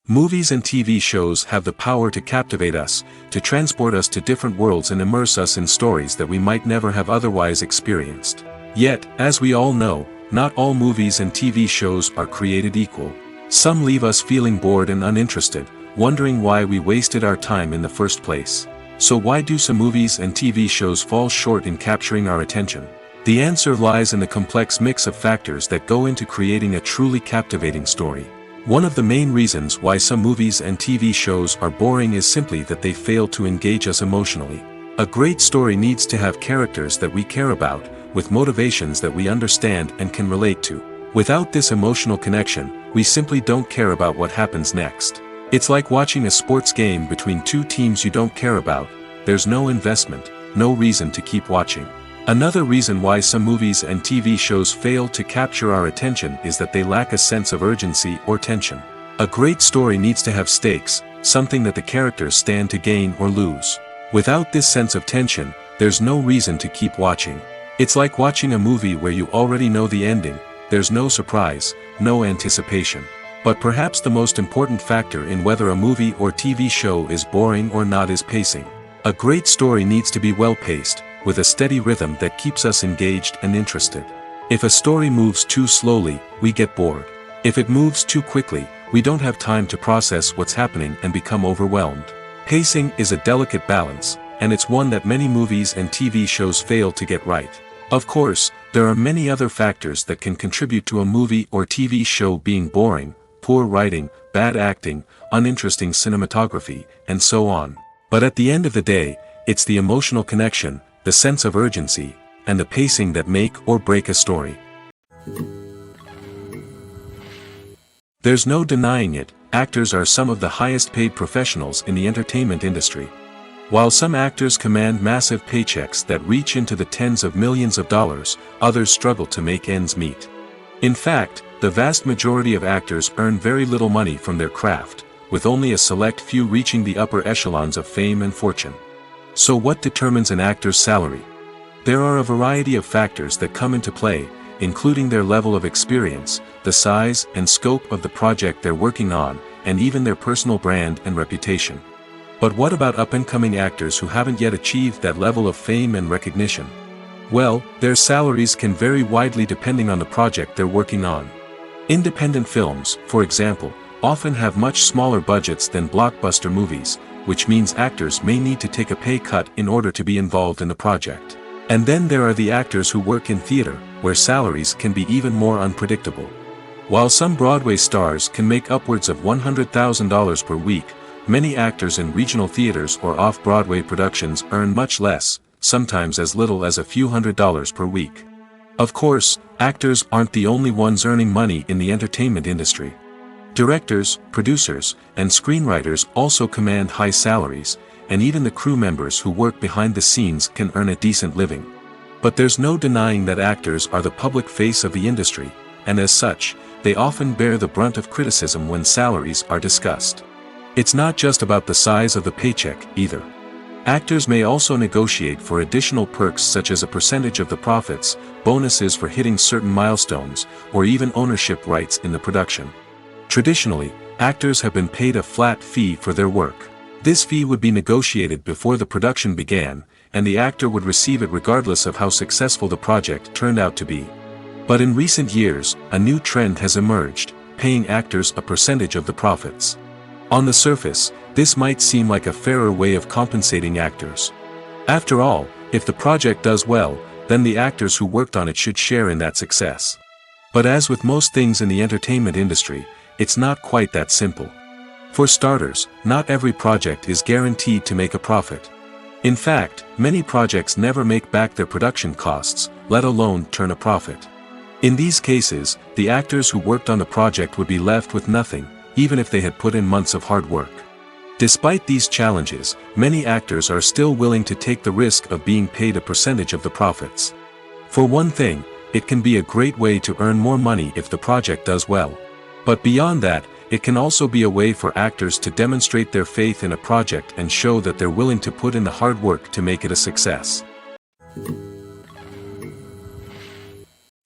Movies and TV shows have the power to captivate us, to transport us to different worlds and immerse us in stories that we might never have otherwise experienced. Yet, as we all know, not all movies and TV shows are created equal. Some leave us feeling bored and uninterested, wondering why we wasted our time in the first place. So why do some movies and TV shows fall short in capturing our attention? The answer lies in the complex mix of factors that go into creating a truly captivating story. One of the main reasons why some movies and TV shows are boring is simply that they fail to engage us emotionally. A great story needs to have characters that we care about, with motivations that we understand and can relate to. Without this emotional connection, we simply don't care about what happens next. It's like watching a sports game between two teams you don't care about. There's no investment, no reason to keep watching. Another reason why some movies and TV shows fail to capture our attention is that they lack a sense of urgency or tension. A great story needs to have stakes, something that the characters stand to gain or lose. Without this sense of tension, there's no reason to keep watching. It's like watching a movie where you already know the ending. There's no surprise, no anticipation. But perhaps the most important factor in whether a movie or TV show is boring or not is pacing. A great story needs to be well-paced, with a steady rhythm that keeps us engaged and interested. If a story moves too slowly, we get bored. If it moves too quickly, we don't have time to process what's happening and become overwhelmed. Pacing is a delicate balance, and it's one that many movies and TV shows fail to get right. Of course, there are many other factors that can contribute to a movie or TV show being boring: poor writing, bad acting, uninteresting cinematography, and so on. But at the end of the day, it's the emotional connection, the sense of urgency, and the pacing that make or break a story. There's no denying it, actors are some of the highest paid professionals in the entertainment industry. While some actors command massive paychecks that reach into the tens of millions of dollars, others struggle to make ends meet. In fact, the vast majority of actors earn very little money from their craft, with only a select few reaching the upper echelons of fame and fortune. So what determines an actor's salary? There are a variety of factors that come into play, including their level of experience, the size and scope of the project they're working on, and even their personal brand and reputation. But what about up-and-coming actors who haven't yet achieved that level of fame and recognition? Well, their salaries can vary widely depending on the project they're working on. Independent films, for example, often have much smaller budgets than blockbuster movies, which means actors may need to take a pay cut in order to be involved in the project. And then there are the actors who work in theater, where salaries can be even more unpredictable. While some Broadway stars can make upwards of $100,000 per week, many actors in regional theaters or off-Broadway productions earn much less, sometimes as little as a few $100s per week. Of course, actors aren't the only ones earning money in the entertainment industry. Directors, producers, and screenwriters also command high salaries, and even the crew members who work behind the scenes can earn a decent living. But there's no denying that actors are the public face of the industry, and as such, they often bear the brunt of criticism when salaries are discussed. It's not just about the size of the paycheck, either. Actors may also negotiate for additional perks such as a percentage of the profits, bonuses for hitting certain milestones, or even ownership rights in the production. Traditionally, actors have been paid a flat fee for their work. This fee would be negotiated before the production began, and the actor would receive it regardless of how successful the project turned out to be. But in recent years, a new trend has emerged, paying actors a percentage of the profits. On the surface, this might seem like a fairer way of compensating actors. After all, if the project does well, then the actors who worked on it should share in that success. But as with most things in the entertainment industry, it's not quite that simple. For starters, not every project is guaranteed to make a profit. In fact, many projects never make back their production costs, let alone turn a profit. In these cases, the actors who worked on the project would be left with nothing, even if they had put in months of hard work. Despite these challenges, many actors are still willing to take the risk of being paid a percentage of the profits. For one thing, it can be a great way to earn more money if the project does well. But beyond that, it can also be a way for actors to demonstrate their faith in a project and show that they're willing to put in the hard work to make it a success.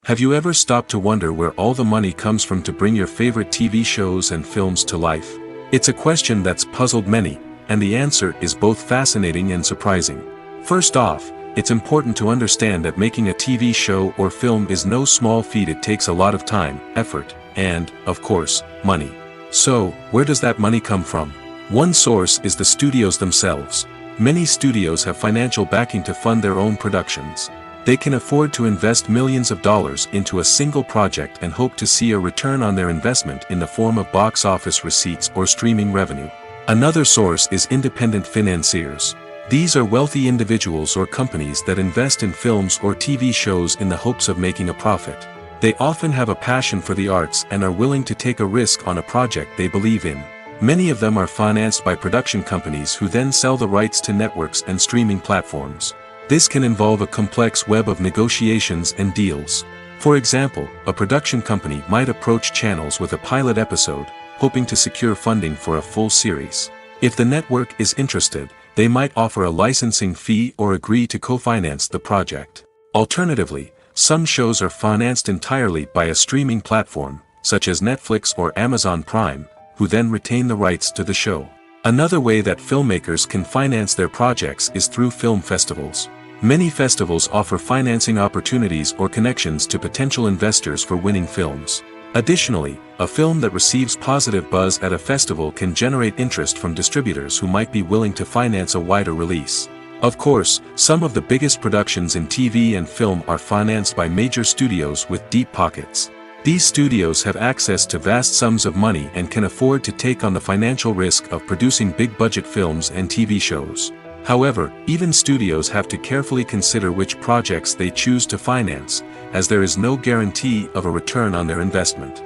Have you ever stopped to wonder where all the money comes from to bring your favorite TV shows and films to life? It's a question that's puzzled many, and the answer is both fascinating and surprising. First off, it's important to understand that making a TV show or film is no small feat. It takes a lot of time, effort, and, of course, money. So, where does that money come from? One source is the studios themselves. Many studios have financial backing to fund their own productions. They can afford to invest millions of dollars into a single project and hope to see a return on their investment in the form of box office receipts or streaming revenue. Another source is independent financiers. These are wealthy individuals or companies that invest in films or TV shows in the hopes of making a profit. They often have a passion for the arts and are willing to take a risk on a project they believe in. Many of them are financed by production companies who then sell the rights to networks and streaming platforms. This can involve a complex web of negotiations and deals. For example, a production company might approach channels with a pilot episode, hoping to secure funding for a full series. If the network is interested, they might offer a licensing fee or agree to co-finance the project. Alternatively, some shows are financed entirely by a streaming platform, such as Netflix or Amazon Prime, who then retain the rights to the show. Another way that filmmakers can finance their projects is through film festivals. Many festivals offer financing opportunities or connections to potential investors for winning films. Additionally, a film that receives positive buzz at a festival can generate interest from distributors who might be willing to finance a wider release. Of course, some of the biggest productions in TV and film are financed by major studios with deep pockets. These studios have access to vast sums of money and can afford to take on the financial risk of producing big-budget films and TV shows. However, even studios have to carefully consider which projects they choose to finance, as there is no guarantee of a return on their investment.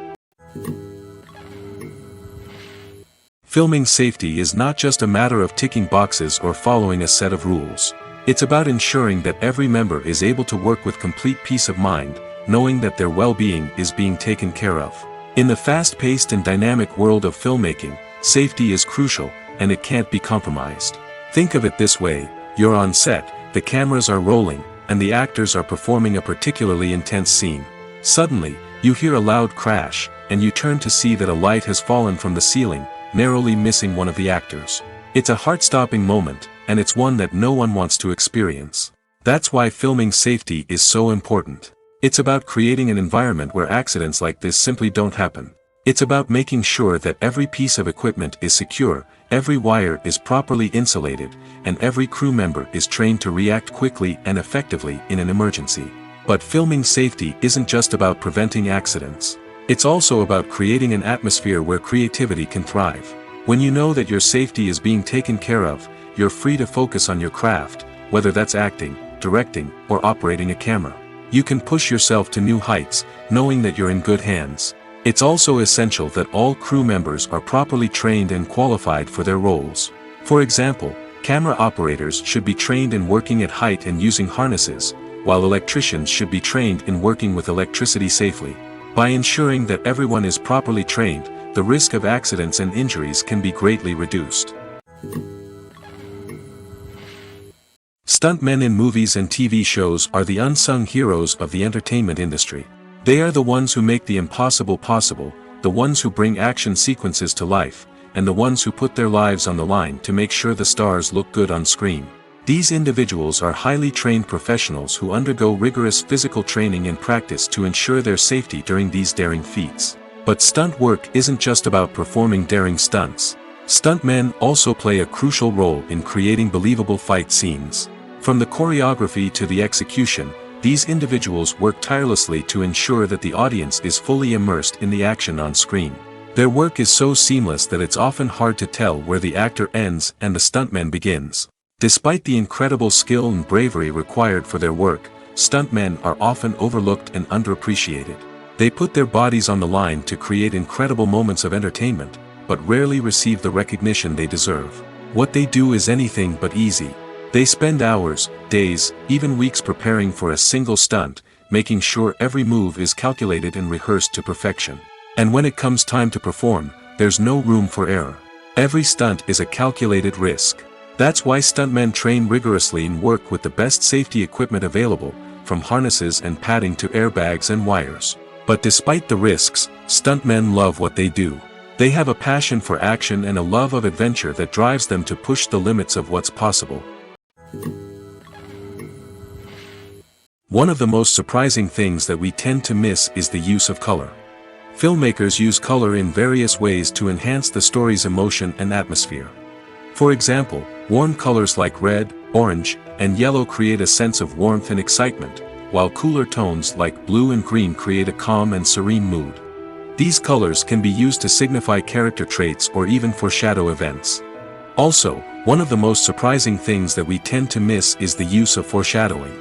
Filming safety is not just a matter of ticking boxes or following a set of rules. It's about ensuring that every member is able to work with complete peace of mind, knowing that their well-being is being taken care of. In the fast-paced and dynamic world of filmmaking, safety is crucial, and it can't be compromised. Think of it this way: you're on set, the cameras are rolling, and the actors are performing a particularly intense scene. Suddenly, you hear a loud crash, and you turn to see that a light has fallen from the ceiling, narrowly missing one of the actors. It's a heart-stopping moment, and it's one that no one wants to experience. That's why filming safety is so important. It's about creating an environment where accidents like this simply don't happen. It's about making sure that every piece of equipment is secure, every wire is properly insulated, and every crew member is trained to react quickly and effectively in an emergency. But filming safety isn't just about preventing accidents. It's also about creating an atmosphere where creativity can thrive. When you know that your safety is being taken care of, you're free to focus on your craft, whether that's acting, directing, or operating a camera. You can push yourself to new heights, knowing that you're in good hands. It's also essential that all crew members are properly trained and qualified for their roles. For example, Camera operators should be trained in working at height and using harnesses, while electricians should be trained in working with electricity safely. By ensuring that everyone is properly trained, the risk of accidents and injuries can be greatly reduced. Stuntmen in movies and TV shows are the unsung heroes of the entertainment industry. They are the ones who make the impossible possible, the ones who bring action sequences to life, and the ones who put their lives on the line to make sure the stars look good on screen. These individuals are highly trained professionals who undergo rigorous physical training and practice to ensure their safety during these daring feats. But stunt work isn't just about performing daring stunts. Stuntmen also play a crucial role in creating believable fight scenes. From the choreography to the execution, these individuals work tirelessly to ensure that the audience is fully immersed in the action on screen. Their work is so seamless that it's often hard to tell where the actor ends and the stuntman begins. Despite the incredible skill and bravery required for their work, stuntmen are often overlooked and underappreciated. They put their bodies on the line to create incredible moments of entertainment, but rarely receive the recognition they deserve. What they do is anything but easy. They spend hours, days, even weeks preparing for a single stunt, making sure every move is calculated and rehearsed to perfection. And when it comes time to perform, there's no room for error. Every stunt is a calculated risk. That's why stuntmen train rigorously and work with the best safety equipment available, from harnesses and padding to airbags and wires. But despite the risks, stuntmen love what they do. They have a passion for action and a love of adventure that drives them to push the limits of what's possible. One of the most surprising things that we tend to miss is the use of color. Filmmakers use color in various ways to enhance the story's emotion and atmosphere. For example, warm colors like red, orange, and yellow create a sense of warmth and excitement, while cooler tones like blue and green create a calm and serene mood. These colors can be used to signify character traits or even foreshadow events. Also, one of the most surprising things that we tend to miss is the use of foreshadowing.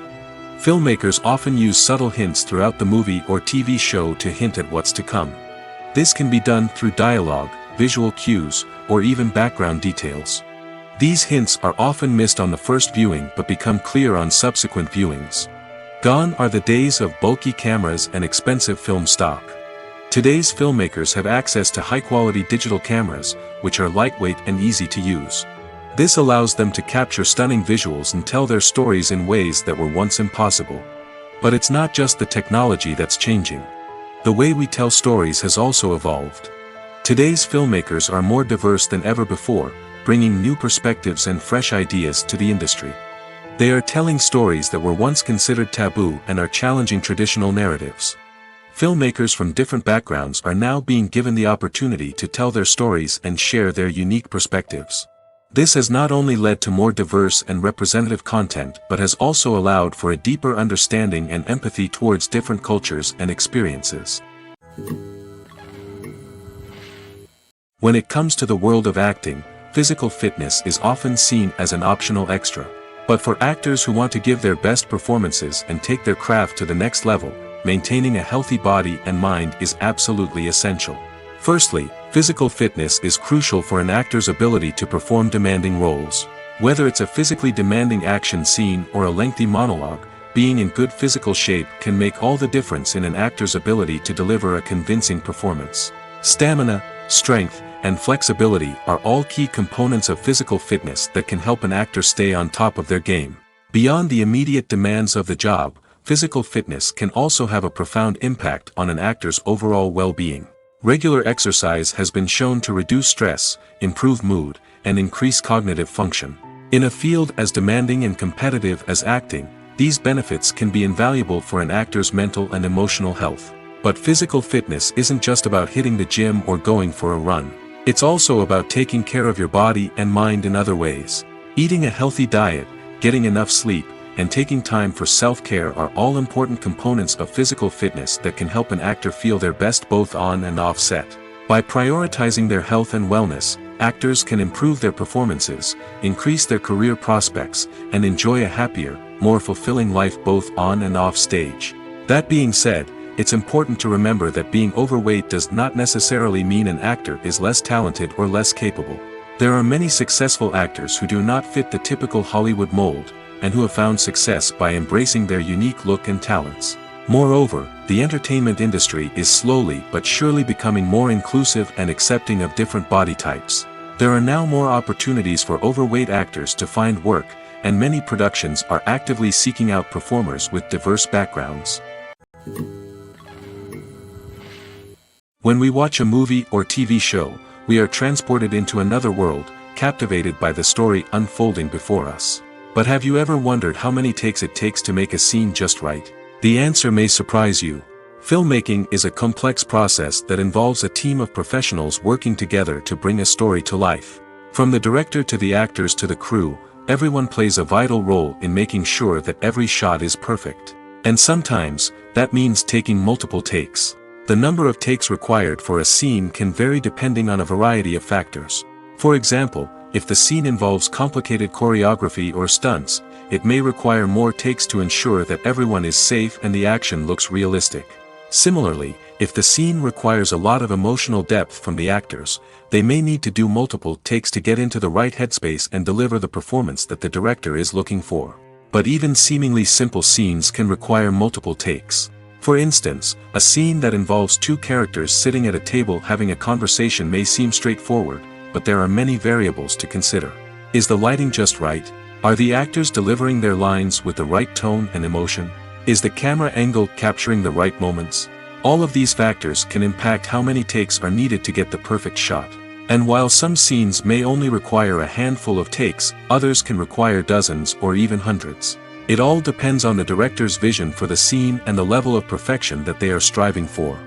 Filmmakers often use subtle hints throughout the movie or TV show to hint at what's to come. This can be done through dialogue, visual cues, or even background details. These hints are often missed on the first viewing but become clear on subsequent viewings. Gone are the days of bulky cameras and expensive film stock. Today's filmmakers have access to high-quality digital cameras, which are lightweight and easy to use. This allows them to capture stunning visuals and tell their stories in ways that were once impossible. But it's not just the technology that's changing. The way we tell stories has also evolved. Today's filmmakers are more diverse than ever before, bringing new perspectives and fresh ideas to the industry. They are telling stories that were once considered taboo and are challenging traditional narratives. Filmmakers from different backgrounds are now being given the opportunity to tell their stories and share their unique perspectives. This has not only led to more diverse and representative content but has also allowed for a deeper understanding and empathy towards different cultures and experiences. When it comes to the world of acting, physical fitness is often seen as an optional extra. But for actors who want to give their best performances and take their craft to the next level, maintaining a healthy body and mind is absolutely essential. Firstly, physical fitness is crucial for an actor's ability to perform demanding roles. Whether it's a physically demanding action scene or a lengthy monologue, being in good physical shape can make all the difference in an actor's ability to deliver a convincing performance. Stamina, strength, and flexibility are all key components of physical fitness that can help an actor stay on top of their game. Beyond the immediate demands of the job, physical fitness can also have a profound impact on an actor's overall well-being. Regular exercise has been shown to reduce stress, improve mood, and increase cognitive function. In a field as demanding and competitive as acting, these benefits can be invaluable for an actor's mental and emotional health. But physical fitness isn't just about hitting the gym or going for a run. It's also about taking care of your body and mind in other ways. Eating a healthy diet, getting enough sleep, and taking time for self-care are all important components of physical fitness that can help an actor feel their best both on and off set. By prioritizing their health and wellness, actors can improve their performances, increase their career prospects, and enjoy a happier, more fulfilling life both on and off stage. That being said, it's important to remember that being overweight does not necessarily mean an actor is less talented or less capable. There are many successful actors who do not fit the typical Hollywood mold, and who have found success by embracing their unique look and talents. Moreover, the entertainment industry is slowly but surely becoming more inclusive and accepting of different body types. There are now more opportunities for overweight actors to find work, and many productions are actively seeking out performers with diverse backgrounds. When we watch a movie or TV show, we are transported into another world, captivated by the story unfolding before us. But have you ever wondered how many takes it takes to make a scene just right? The answer may surprise you. Filmmaking is a complex process that involves a team of professionals working together to bring a story to life. From the director to the actors to the crew, everyone plays a vital role in making sure that every shot is perfect. And sometimes, that means taking multiple takes. The number of takes required for a scene can vary depending on a variety of factors. For example, if the scene involves complicated choreography or stunts, it may require more takes to ensure that everyone is safe and the action looks realistic. Similarly, if the scene requires a lot of emotional depth from the actors, they may need to do multiple takes to get into the right headspace and deliver the performance that the director is looking for. But even seemingly simple scenes can require multiple takes. For instance, a scene that involves two characters sitting at a table having a conversation may seem straightforward, but there are many variables to consider. Is the lighting just right? Are the actors delivering their lines with the right tone and emotion? Is the camera angle capturing the right moments? All of these factors can impact how many takes are needed to get the perfect shot. And while some scenes may only require a handful of takes, others can require dozens or even hundreds. It all depends on the director's vision for the scene and the level of perfection that they are striving for.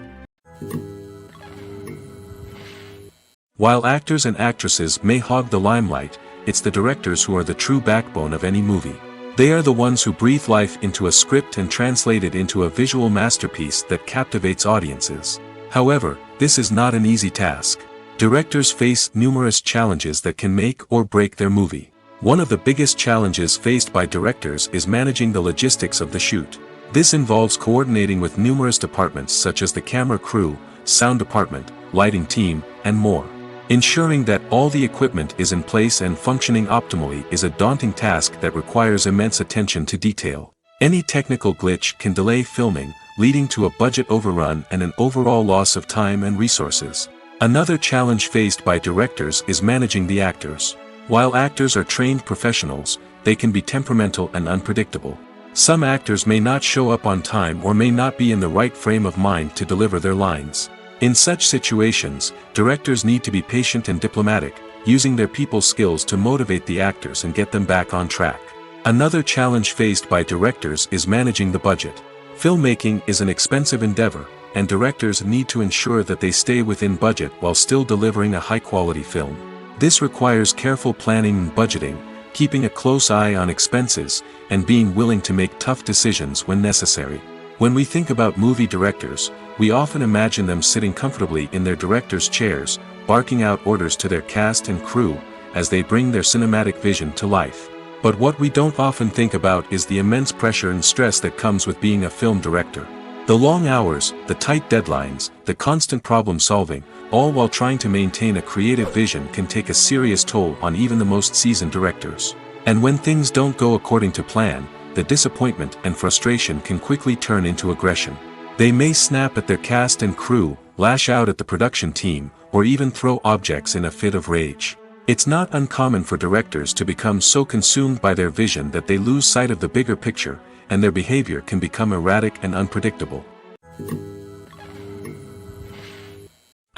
While actors and actresses may hog the limelight, it's the directors who are the true backbone of any movie. They are the ones who breathe life into a script and translate it into a visual masterpiece that captivates audiences. However, this is not an easy task. Directors face numerous challenges that can make or break their movie. One of the biggest challenges faced by directors is managing the logistics of the shoot. This involves coordinating with numerous departments such as the camera crew, sound department, lighting team, and more. Ensuring that all the equipment is in place and functioning optimally is a daunting task that requires immense attention to detail. Any technical glitch can delay filming, leading to a budget overrun and an overall loss of time and resources. Another challenge faced by directors is managing the actors. While actors are trained professionals, they can be temperamental and unpredictable. Some actors may not show up on time or may not be in the right frame of mind to deliver their lines. In such situations, directors need to be patient and diplomatic, using their people skills to motivate the actors and get them back on track. Another challenge faced by directors is managing the budget. Filmmaking is an expensive endeavor, and directors need to ensure that they stay within budget while still delivering a high-quality film. This requires careful planning and budgeting, keeping a close eye on expenses, and being willing to make tough decisions when necessary. When we think about movie directors, we often imagine them sitting comfortably in their director's chairs, barking out orders to their cast and crew, as they bring their cinematic vision to life. But what we don't often think about is the immense pressure and stress that comes with being a film director. The long hours, the tight deadlines, the constant problem solving, all while trying to maintain a creative vision can take a serious toll on even the most seasoned directors. And when things don't go according to plan, the disappointment and frustration can quickly turn into aggression. They may snap at their cast and crew, lash out at the production team, or even throw objects in a fit of rage. It's not uncommon for directors to become so consumed by their vision that they lose sight of the bigger picture, and their behavior can become erratic and unpredictable.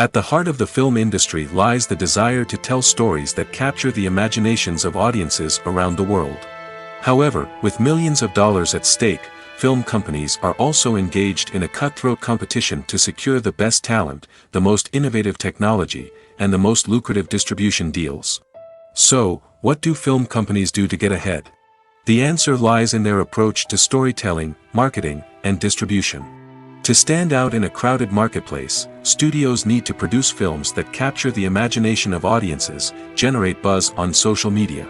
At the heart of the film industry lies the desire to tell stories that capture the imaginations of audiences around the world. However, with millions of dollars at stake, film companies are also engaged in a cutthroat competition to secure the best talent, the most innovative technology, and the most lucrative distribution deals. So, what do film companies do to get ahead? The answer lies in their approach to storytelling, marketing, and distribution. To stand out in a crowded marketplace, studios need to produce films that capture the imagination of audiences, generate buzz on social media.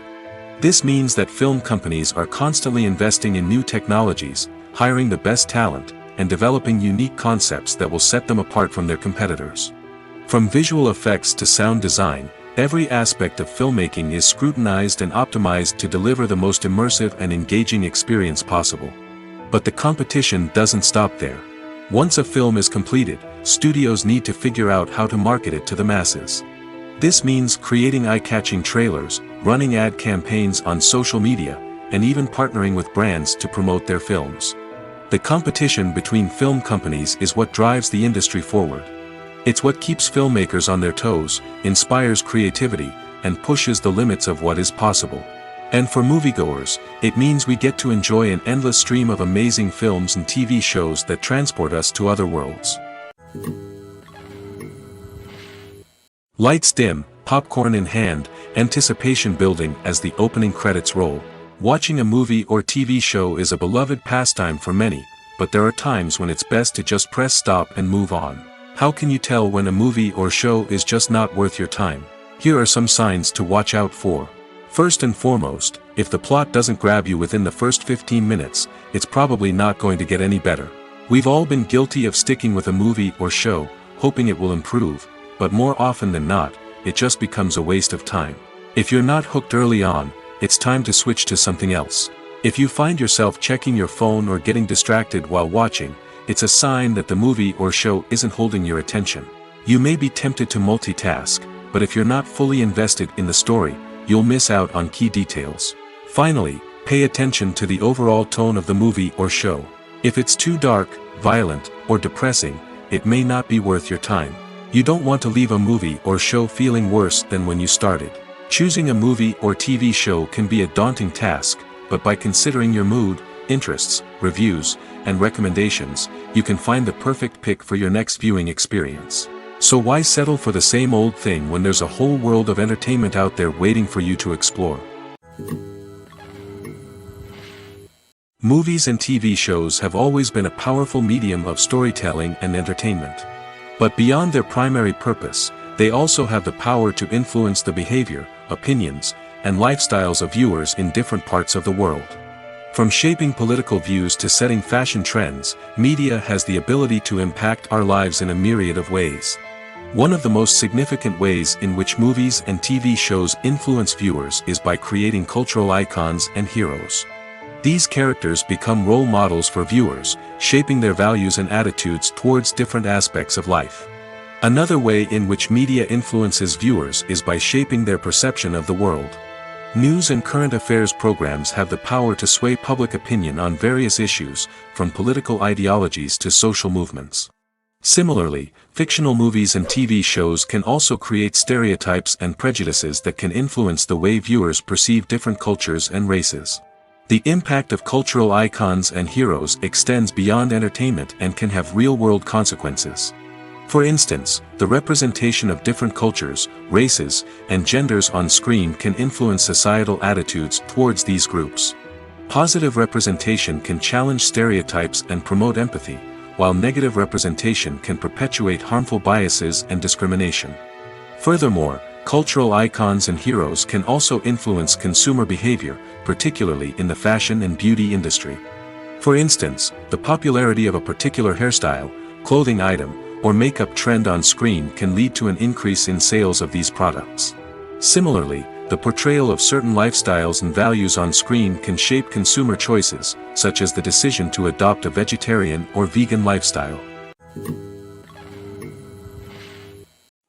This means that film companies are constantly investing in new technologies, hiring the best talent, and developing unique concepts that will set them apart from their competitors. From visual effects to sound design, Every aspect of filmmaking is scrutinized and optimized to deliver the most immersive and engaging experience possible. But the competition doesn't stop there. Once a film is completed, studios need to figure out how to market it to the masses. This means creating eye-catching trailers, running ad campaigns on social media, and even partnering with brands to promote their films. The competition between film companies is what drives the industry forward. It's what keeps filmmakers on their toes, inspires creativity, and pushes the limits of what is possible. And for moviegoers, it means we get to enjoy an endless stream of amazing films and TV shows that transport us to other worlds. Lights dim, popcorn in hand, anticipation building as the opening credits roll. Watching a movie or TV show is a beloved pastime for many, but there are times when it's best to just press stop and move on. How can you tell when a movie or show is just not worth your time? Here are some signs to watch out for. First and foremost, if the plot doesn't grab you within the first 15 minutes, it's probably not going to get any better. We've all been guilty of sticking with a movie or show, hoping it will improve, but more often than not, it just becomes a waste of time. If you're not hooked early on, it's time to switch to something else. If you find yourself checking your phone or getting distracted while watching, it's a sign that the movie or show isn't holding your attention. You may be tempted to multitask, but if you're not fully invested in the story, you'll miss out on key details. Finally, pay attention to the overall tone of the movie or show. If it's too dark, violent, or depressing, it may not be worth your time. You don't want to leave a movie or show feeling worse than when you started. Choosing a movie or TV show can be a daunting task, but by considering your mood, interests, reviews, and recommendations, you can find the perfect pick for your next viewing experience. So why settle for the same old thing when there's a whole world of entertainment out there waiting for you to explore? Movies and TV shows have always been a powerful medium of storytelling and entertainment. But beyond their primary purpose, they also have the power to influence the behavior, opinions, and lifestyles of viewers in different parts of the world. From shaping political views to setting fashion trends, media has the ability to impact our lives in a myriad of ways. One of the most significant ways in which movies and TV shows influence viewers is by creating cultural icons and heroes. These characters become role models for viewers, shaping their values and attitudes towards different aspects of life. Another way in which media influences viewers is by shaping their perception of the world. News and current affairs programs have the power to sway public opinion on various issues, from political ideologies to social movements. Similarly, fictional movies and TV shows can also create stereotypes and prejudices that can influence the way viewers perceive different cultures and races. The impact of cultural icons and heroes extends beyond entertainment and can have real-world consequences. For instance, the representation of different cultures, races, and genders on screen can influence societal attitudes towards these groups. Positive representation can challenge stereotypes and promote empathy, while negative representation can perpetuate harmful biases and discrimination. Furthermore, cultural icons and heroes can also influence consumer behavior, particularly in the fashion and beauty industry. For instance, the popularity of a particular hairstyle, clothing item, or makeup trend on screen can lead to an increase in sales of these products. Similarly, the portrayal of certain lifestyles and values on screen can shape consumer choices, such as the decision to adopt a vegetarian or vegan lifestyle.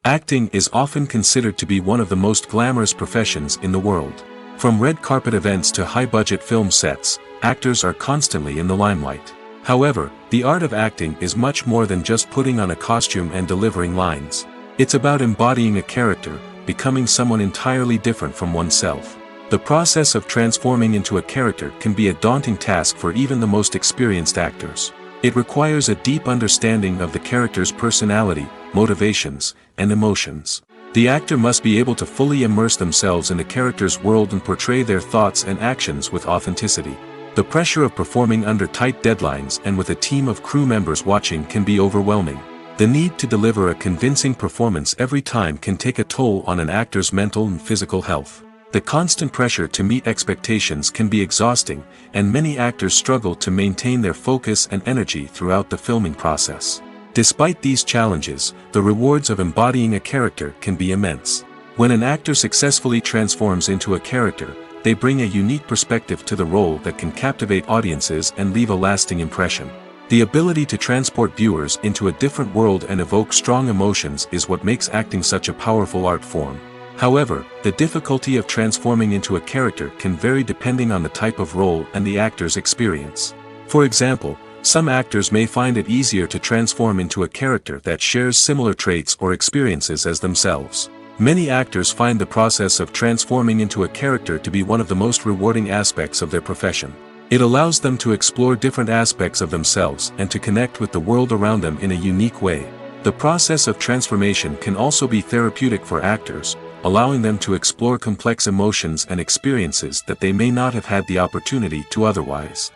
Acting is often considered to be one of the most glamorous professions in the world. From red carpet events to high-budget film sets, actors are constantly in the limelight. However, the art of acting is much more than just putting on a costume and delivering lines. It's about embodying a character, becoming someone entirely different from oneself. The process of transforming into a character can be a daunting task for even the most experienced actors. It requires a deep understanding of the character's personality, motivations, and emotions. The actor must be able to fully immerse themselves in the character's world and portray their thoughts and actions with authenticity. The pressure of performing under tight deadlines and with a team of crew members watching can be overwhelming. The need to deliver a convincing performance every time can take a toll on an actor's mental and physical health. The constant pressure to meet expectations can be exhausting, and many actors struggle to maintain their focus and energy throughout the filming process. Despite these challenges, the rewards of embodying a character can be immense. When an actor successfully transforms into a character, they bring a unique perspective to the role that can captivate audiences and leave a lasting impression. The ability to transport viewers into a different world and evoke strong emotions is what makes acting such a powerful art form. However, the difficulty of transforming into a character can vary depending on the type of role and the actor's experience. For example, some actors may find it easier to transform into a character that shares similar traits or experiences as themselves. Many actors find the process of transforming into a character to be one of the most rewarding aspects of their profession. It allows them to explore different aspects of themselves and to connect with the world around them in a unique way. The process of transformation can also be therapeutic for actors, allowing them to explore complex emotions and experiences that they may not have had the opportunity to otherwise.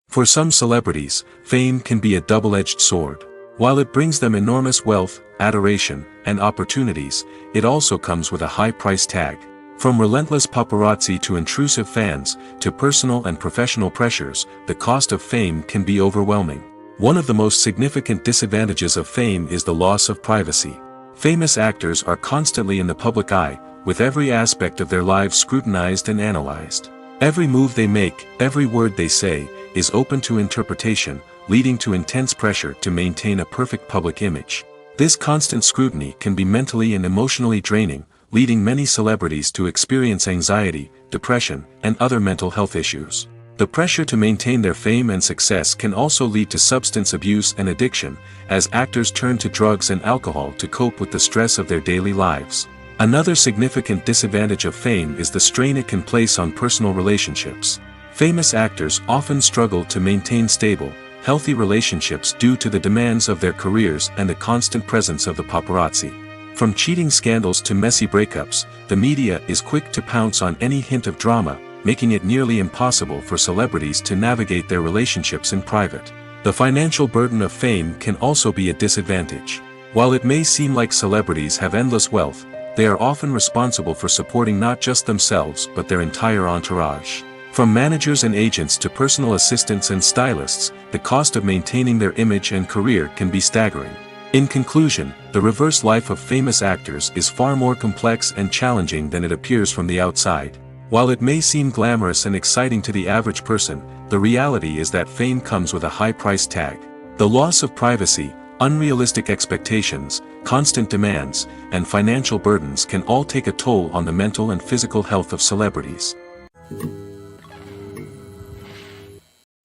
For some celebrities, fame can be a double-edged sword. While it brings them enormous wealth, adoration, and opportunities, it also comes with a high price tag. From relentless paparazzi to intrusive fans, to personal and professional pressures, the cost of fame can be overwhelming. One of the most significant disadvantages of fame is the loss of privacy. Famous actors are constantly in the public eye, with every aspect of their lives scrutinized and analyzed. Every move they make, every word they say, is open to interpretation, leading to intense pressure to maintain a perfect public image. This constant scrutiny can be mentally and emotionally draining, leading many celebrities to experience anxiety, depression, and other mental health issues. The pressure to maintain their fame and success can also lead to substance abuse and addiction, as actors turn to drugs and alcohol to cope with the stress of their daily lives. Another significant disadvantage of fame is the strain it can place on personal relationships. Famous actors often struggle to maintain stable, healthy relationships due to the demands of their careers and the constant presence of the paparazzi. From cheating scandals to messy breakups, the media is quick to pounce on any hint of drama, making it nearly impossible for celebrities to navigate their relationships in private. The financial burden of fame can also be a disadvantage. While it may seem like celebrities have endless wealth, they are often responsible for supporting not just themselves but their entire entourage. From managers and agents to personal assistants and stylists, the cost of maintaining their image and career can be staggering. In conclusion, the reverse life of famous actors is far more complex and challenging than it appears from the outside. While it may seem glamorous and exciting to the average person, the reality is that fame comes with a high price tag. The loss of privacy, unrealistic expectations, constant demands, and financial burdens can all take a toll on the mental and physical health of celebrities.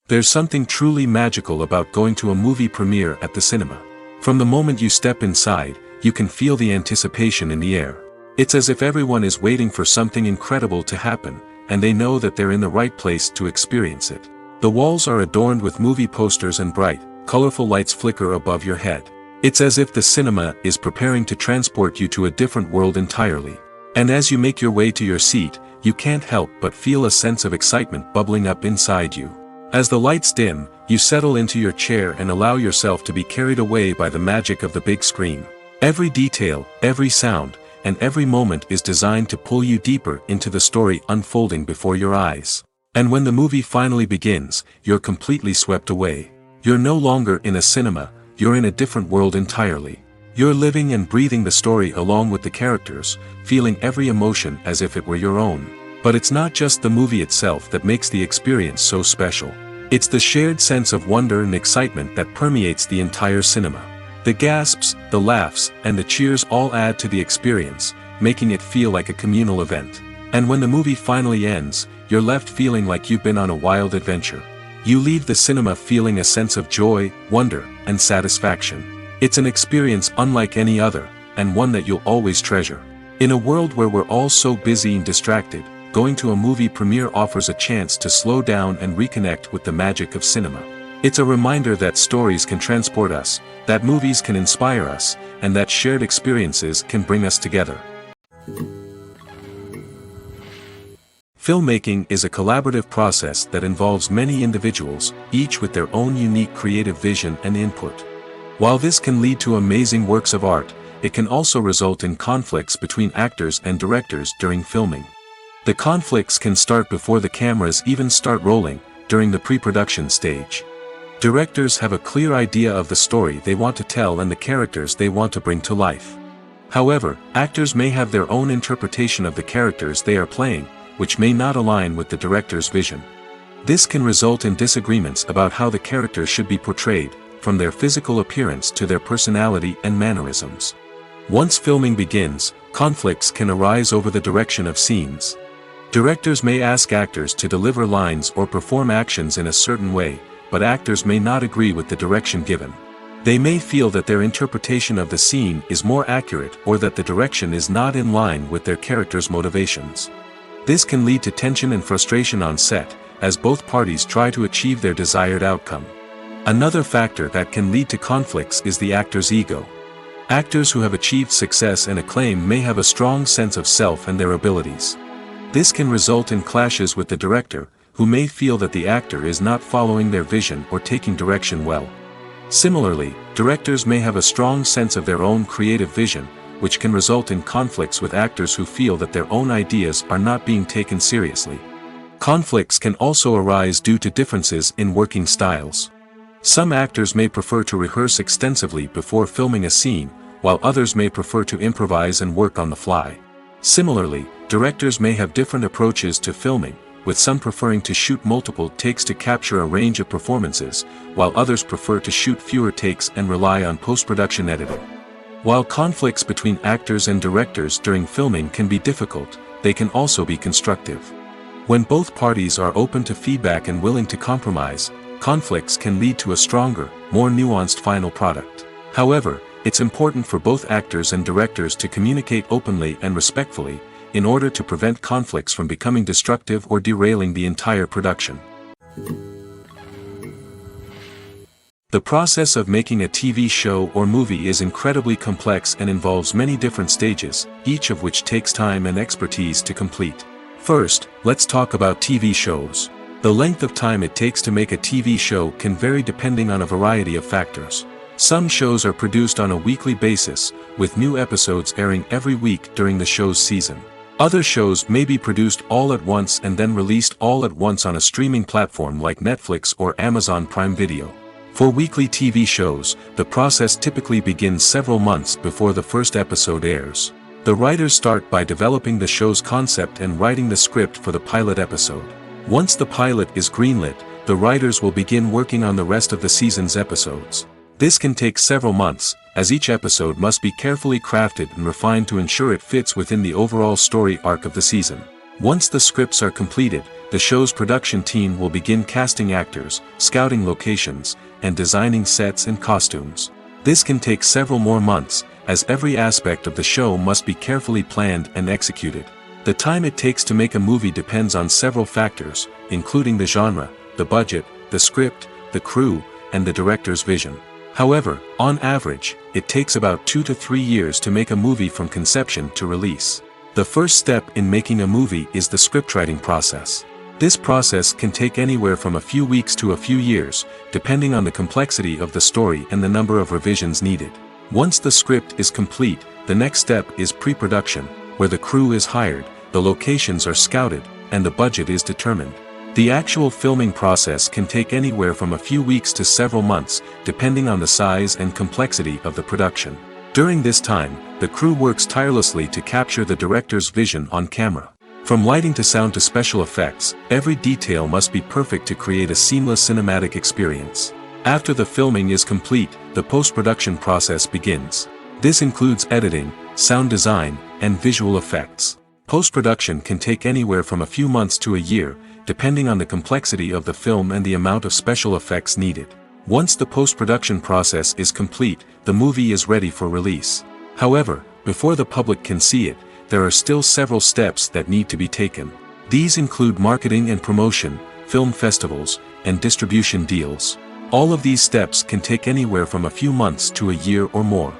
There's something truly magical about going to a movie premiere at the cinema. From the moment you step inside, you can feel the anticipation in the air. It's as if everyone is waiting for something incredible to happen, and they know that they're in the right place to experience it. The walls are adorned with movie posters and bright, colorful lights flicker above your head. It's as if the cinema is preparing to transport you to a different world entirely. And as you make your way to your seat, you can't help but feel a sense of excitement bubbling up inside you. As the lights dim, you settle into your chair and allow yourself to be carried away by the magic of the big screen. Every detail, every sound, and every moment is designed to pull you deeper into the story unfolding before your eyes. And when the movie finally begins, you're completely swept away. You're no longer in a cinema, you're in a different world entirely. You're living and breathing the story along with the characters, feeling every emotion as if it were your own. But it's not just the movie itself that makes the experience so special. It's the shared sense of wonder and excitement that permeates the entire cinema. The gasps, the laughs, and the cheers all add to the experience, making it feel like a communal event. And when the movie finally ends, you're left feeling like you've been on a wild adventure. You leave the cinema feeling a sense of joy, wonder, and satisfaction. It's an experience unlike any other, and one that you'll always treasure. In a world where we're all so busy and distracted, going to a movie premiere offers a chance to slow down and reconnect with the magic of cinema. It's a reminder that stories can transport us, that movies can inspire us, and that shared experiences can bring us together. Filmmaking is a collaborative process that involves many individuals, each with their own unique creative vision and input. While this can lead to amazing works of art, it can also result in conflicts between actors and directors during filming. The conflicts can start before the cameras even start rolling, during the pre-production stage. Directors have a clear idea of the story they want to tell and the characters they want to bring to life. However, actors may have their own interpretation of the characters they are playing, which may not align with the director's vision. This can result in disagreements about how the characters should be portrayed, from their physical appearance to their personality and mannerisms. Once filming begins, conflicts can arise over the direction of scenes. Directors may ask actors to deliver lines or perform actions in a certain way, but actors may not agree with the direction given. They may feel that their interpretation of the scene is more accurate or that the direction is not in line with their character's motivations. This can lead to tension and frustration on set, as both parties try to achieve their desired outcome. Another factor that can lead to conflicts is the actor's ego. Actors who have achieved success and acclaim may have a strong sense of self and their abilities. This can result in clashes with the director, who may feel that the actor is not following their vision or taking direction well. Similarly, directors may have a strong sense of their own creative vision, which can result in conflicts with actors who feel that their own ideas are not being taken seriously. Conflicts can also arise due to differences in working styles. Some actors may prefer to rehearse extensively before filming a scene, while others may prefer to improvise and work on the fly. Similarly, directors may have different approaches to filming, with some preferring to shoot multiple takes to capture a range of performances, while others prefer to shoot fewer takes and rely on post-production editing. While conflicts between actors and directors during filming can be difficult, they can also be constructive. When both parties are open to feedback and willing to compromise, conflicts can lead to a stronger, more nuanced final product. However, it's important for both actors and directors to communicate openly and respectfully, in order to prevent conflicts from becoming destructive or derailing the entire production. The process of making a TV show or movie is incredibly complex and involves many different stages, each of which takes time and expertise to complete. First, let's talk about TV shows. The length of time it takes to make a TV show can vary depending on a variety of factors. Some shows are produced on a weekly basis, with new episodes airing every week during the show's season. Other shows may be produced all at once and then released all at once on a streaming platform like Netflix or Amazon Prime Video. For weekly TV shows, the process typically begins several months before the first episode airs. The writers start by developing the show's concept and writing the script for the pilot episode. Once the pilot is greenlit, the writers will begin working on the rest of the season's episodes. This can take several months, as each episode must be carefully crafted and refined to ensure it fits within the overall story arc of the season. Once the scripts are completed, the show's production team will begin casting actors, scouting locations, and designing sets and costumes. This can take several more months, as every aspect of the show must be carefully planned and executed. The time it takes to make a movie depends on several factors, including the genre, the budget, the script, the crew, and the director's vision. However, on average, it takes about 2 to 3 years to make a movie from conception to release. The first step in making a movie is the scriptwriting process. This process can take anywhere from a few weeks to a few years, depending on the complexity of the story and the number of revisions needed. Once the script is complete, the next step is pre-production, where the crew is hired, the locations are scouted, and the budget is determined. The actual filming process can take anywhere from a few weeks to several months, depending on the size and complexity of the production. During this time, the crew works tirelessly to capture the director's vision on camera. From lighting to sound to special effects, every detail must be perfect to create a seamless cinematic experience. After the filming is complete, the post-production process begins. This includes editing, sound design, and visual effects. Post-production can take anywhere from a few months to a year, depending on the complexity of the film and the amount of special effects needed. Once the post-production process is complete, the movie is ready for release. However, before the public can see it, there are still several steps that need to be taken. These include marketing and promotion, film festivals, and distribution deals. All of these steps can take anywhere from a few months to a year or more.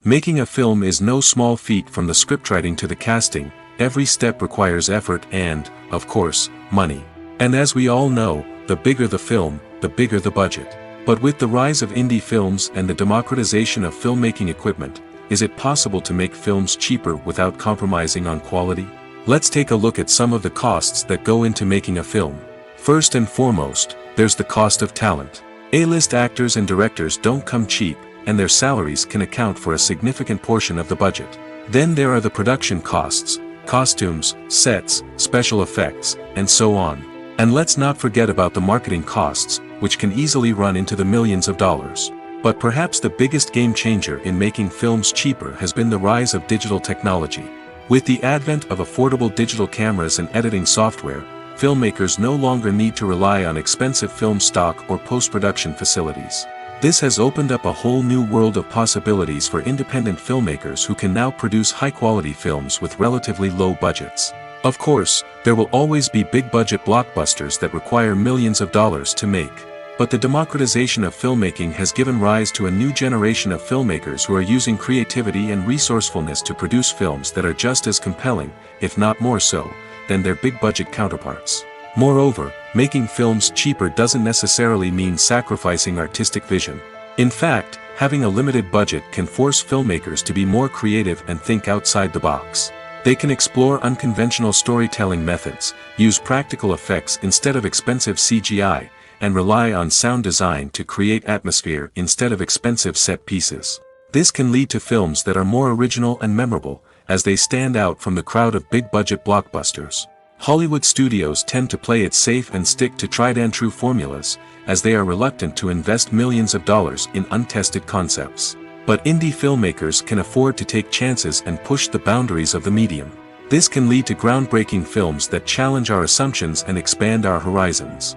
Making a film is no small feat. From the scriptwriting to the casting, every step requires effort and, of course, money. And as we all know, the bigger the film, the bigger the budget. But with the rise of indie films and the democratization of filmmaking equipment, is it possible to make films cheaper without compromising on quality? Let's take a look at some of the costs that go into making a film. First and foremost, there's the cost of talent. A-list actors and directors don't come cheap, and their salaries can account for a significant portion of the budget. Then there are the production costs, costumes, sets, special effects, and so on. And let's not forget about the marketing costs, which can easily run into the millions of dollars. But perhaps the biggest game changer in making films cheaper has been the rise of digital technology. With the advent of affordable digital cameras and editing software, filmmakers no longer need to rely on expensive film stock or post-production facilities. This has opened up a whole new world of possibilities for independent filmmakers who can now produce high-quality films with relatively low budgets. Of course, there will always be big-budget blockbusters that require millions of dollars to make. But the democratization of filmmaking has given rise to a new generation of filmmakers who are using creativity and resourcefulness to produce films that are just as compelling, if not more so, than their big-budget counterparts. Moreover, making films cheaper doesn't necessarily mean sacrificing artistic vision. In fact, having a limited budget can force filmmakers to be more creative and think outside the box. They can explore unconventional storytelling methods, use practical effects instead of expensive CGI, and rely on sound design to create atmosphere instead of expensive set pieces. This can lead to films that are more original and memorable, as they stand out from the crowd of big-budget blockbusters. Hollywood studios tend to play it safe and stick to tried-and-true formulas, as they are reluctant to invest millions of dollars in untested concepts. But indie filmmakers can afford to take chances and push the boundaries of the medium. This can lead to groundbreaking films that challenge our assumptions and expand our horizons.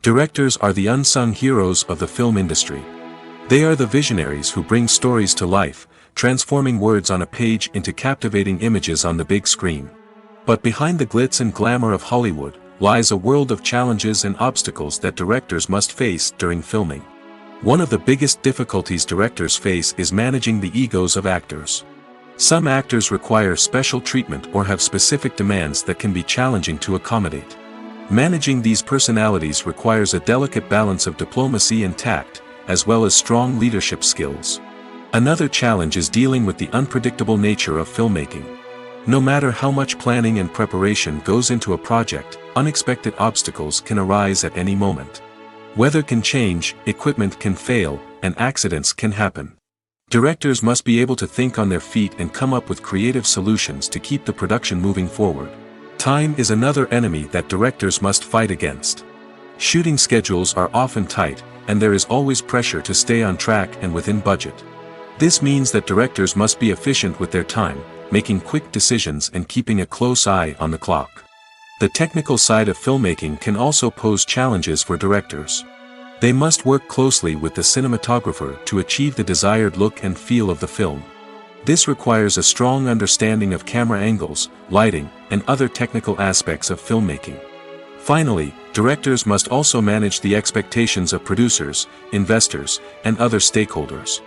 Directors are the unsung heroes of the film industry. They are the visionaries who bring stories to life, transforming words on a page into captivating images on the big screen. But behind the glitz and glamour of Hollywood lies a world of challenges and obstacles that directors must face during filming. One of the biggest difficulties directors face is managing the egos of actors. Some actors require special treatment or have specific demands that can be challenging to accommodate. Managing these personalities requires a delicate balance of diplomacy and tact, as well as strong leadership skills. Another challenge is dealing with the unpredictable nature of filmmaking. No matter how much planning and preparation goes into a project, unexpected obstacles can arise at any moment. Weather can change, equipment can fail, and accidents can happen. Directors must be able to think on their feet and come up with creative solutions to keep the production moving forward. Time is another enemy that directors must fight against. Shooting schedules are often tight, and there is always pressure to stay on track and within budget. This means that directors must be efficient with their time, making quick decisions and keeping a close eye on the clock. The technical side of filmmaking can also pose challenges for directors. They must work closely with the cinematographer to achieve the desired look and feel of the film. This requires a strong understanding of camera angles, lighting, and other technical aspects of filmmaking. Finally, directors must also manage the expectations of producers, investors, and other stakeholders.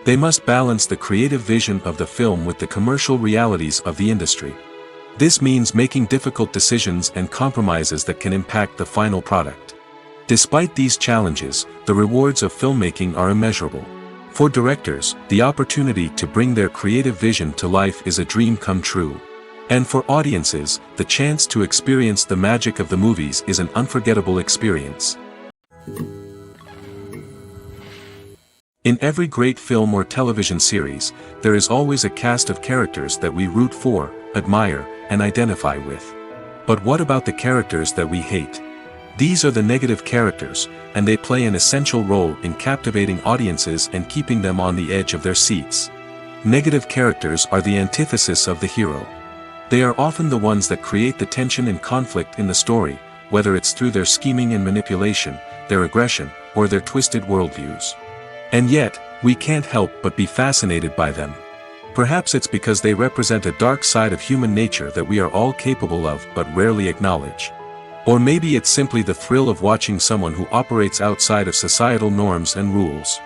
They must balance the creative vision of the film with the commercial realities of the industry. This means making difficult decisions and compromises that can impact the final product. Despite these challenges, the rewards of filmmaking are immeasurable. For directors, the opportunity to bring their creative vision to life is a dream come true. And for audiences, the chance to experience the magic of the movies is an unforgettable experience. In every great film or television series, there is always a cast of characters that we root for, admire, and identify with. But what about the characters that we hate? These are the negative characters, and they play an essential role in captivating audiences and keeping them on the edge of their seats. Negative characters are the antithesis of the hero. They are often the ones that create the tension and conflict in the story, whether it's through their scheming and manipulation, their aggression, or their twisted worldviews. And yet, we can't help but be fascinated by them. Perhaps it's because they represent a dark side of human nature that we are all capable of but rarely acknowledge. Or maybe it's simply the thrill of watching someone who operates outside of societal norms and rules.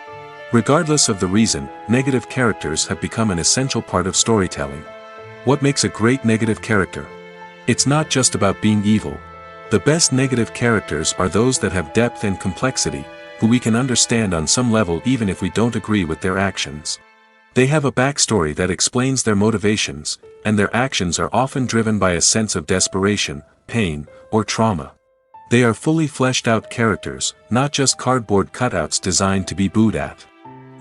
Regardless of the reason, negative characters have become an essential part of storytelling. What makes a great negative character? It's not just about being evil. The best negative characters are those that have depth and complexity, who we can understand on some level even if we don't agree with their actions. They have a backstory that explains their motivations, and their actions are often driven by a sense of desperation, pain, or trauma. They are fully fleshed out characters, not just cardboard cutouts designed to be booed at.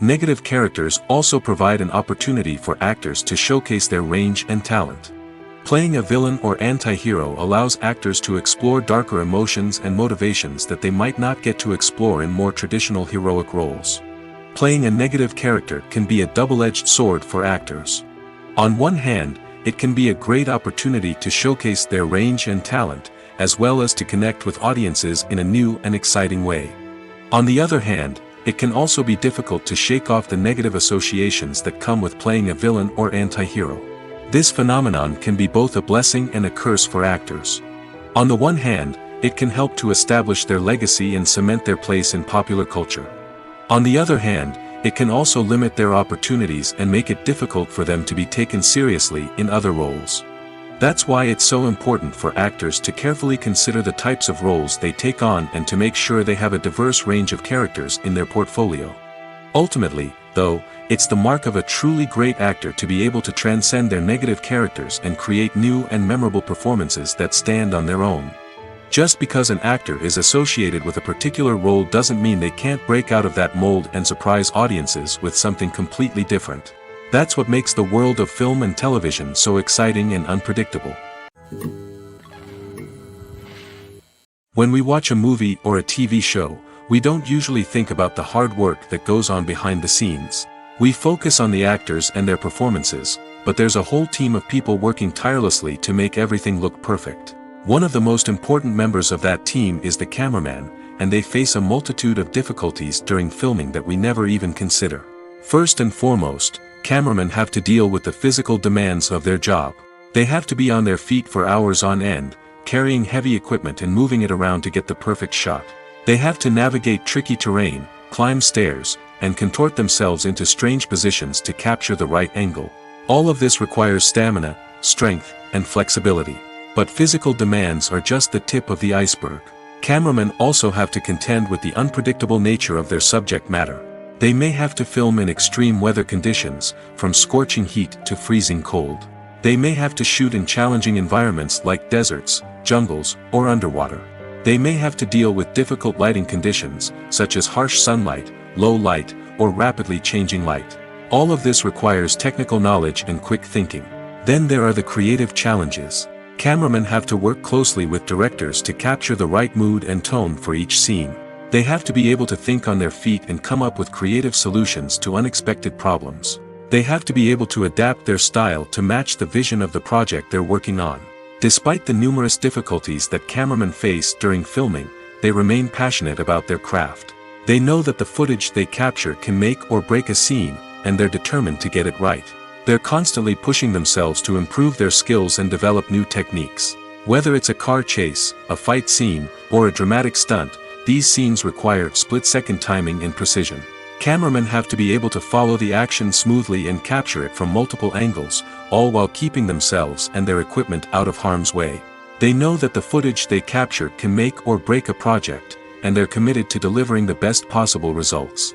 Negative characters also provide an opportunity for actors to showcase their range and talent. Playing a villain or anti-hero allows actors to explore darker emotions and motivations that they might not get to explore in more traditional heroic roles. Playing a negative character can be a double-edged sword for actors. On one hand, it can be a great opportunity to showcase their range and talent, as well as to connect with audiences in a new and exciting way. On the other hand, it can also be difficult to shake off the negative associations that come with playing a villain or anti-hero. This phenomenon can be both a blessing and a curse for actors. On the one hand, it can help to establish their legacy and cement their place in popular culture. On the other hand, it can also limit their opportunities and make it difficult for them to be taken seriously in other roles. That's why it's so important for actors to carefully consider the types of roles they take on and to make sure they have a diverse range of characters in their portfolio. Ultimately, though, it's the mark of a truly great actor to be able to transcend their negative characters and create new and memorable performances that stand on their own. Just because an actor is associated with a particular role doesn't mean they can't break out of that mold and surprise audiences with something completely different. That's what makes the world of film and television so exciting and unpredictable. When we watch a movie or a TV show, we don't usually think about the hard work that goes on behind the scenes. We focus on the actors and their performances, but there's a whole team of people working tirelessly to make everything look perfect. One of the most important members of that team is the cameraman, and they face a multitude of difficulties during filming that we never even consider. First and foremost, cameramen have to deal with the physical demands of their job. They have to be on their feet for hours on end, carrying heavy equipment and moving it around to get the perfect shot. They have to navigate tricky terrain, climb stairs, and contort themselves into strange positions to capture the right angle. All of this requires stamina, strength, and flexibility. But physical demands are just the tip of the iceberg. Cameramen also have to contend with the unpredictable nature of their subject matter. They may have to film in extreme weather conditions, from scorching heat to freezing cold. They may have to shoot in challenging environments like deserts, jungles, or underwater. They may have to deal with difficult lighting conditions, such as harsh sunlight, low light, or rapidly changing light. All of this requires technical knowledge and quick thinking. Then there are the creative challenges. Cameramen have to work closely with directors to capture the right mood and tone for each scene. They have to be able to think on their feet and come up with creative solutions to unexpected problems. They have to be able to adapt their style to match the vision of the project they're working on. Despite the numerous difficulties that cameramen face during filming, they remain passionate about their craft. They know that the footage they capture can make or break a scene, and they're determined to get it right. They're constantly pushing themselves to improve their skills and develop new techniques. Whether it's a car chase, a fight scene, or a dramatic stunt, these scenes require split-second timing and precision. Cameramen have to be able to follow the action smoothly and capture it from multiple angles, all while keeping themselves and their equipment out of harm's way. They know that the footage they capture can make or break a project, and they're committed to delivering the best possible results.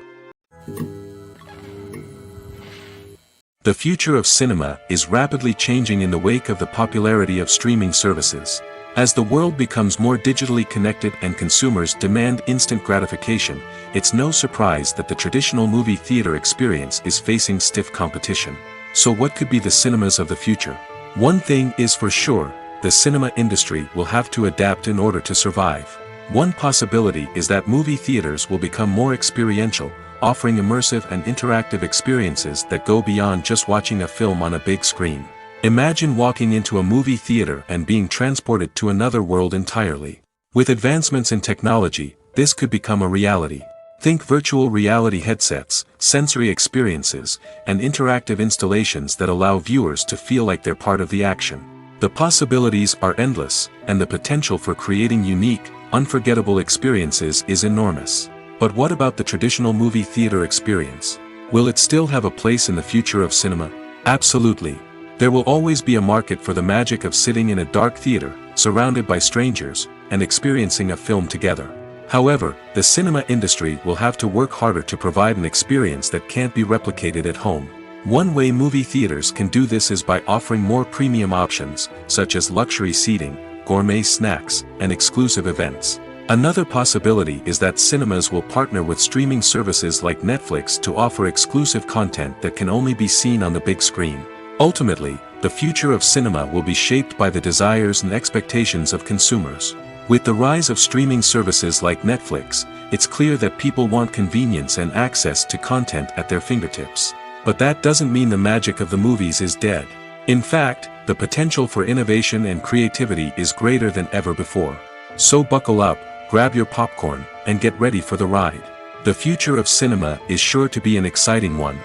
The future of cinema is rapidly changing in the wake of the popularity of streaming services. As the world becomes more digitally connected and consumers demand instant gratification, it's no surprise that the traditional movie theater experience is facing stiff competition. So what could be the cinemas of the future? One thing is for sure, the cinema industry will have to adapt in order to survive. One possibility is that movie theaters will become more experiential, offering immersive and interactive experiences that go beyond just watching a film on a big screen. Imagine walking into a movie theater and being transported to another world entirely. With advancements in technology, this could become a reality. Think virtual reality headsets, sensory experiences, and interactive installations that allow viewers to feel like they're part of the action. The possibilities are endless, and the potential for creating unique, unforgettable experiences is enormous. But what about the traditional movie theater experience? Will it still have a place in the future of cinema? Absolutely. There will always be a market for the magic of sitting in a dark theater, surrounded by strangers, and experiencing a film together. However, the cinema industry will have to work harder to provide an experience that can't be replicated at home. One way movie theaters can do this is by offering more premium options, such as luxury seating, gourmet snacks, and exclusive events. Another possibility is that cinemas will partner with streaming services like Netflix to offer exclusive content that can only be seen on the big screen. Ultimately, the future of cinema will be shaped by the desires and expectations of consumers. With the rise of streaming services like Netflix, it's clear that people want convenience and access to content at their fingertips. But that doesn't mean the magic of the movies is dead. In fact, the potential for innovation and creativity is greater than ever before. So buckle up, grab your popcorn, and get ready for the ride. The future of cinema is sure to be an exciting one.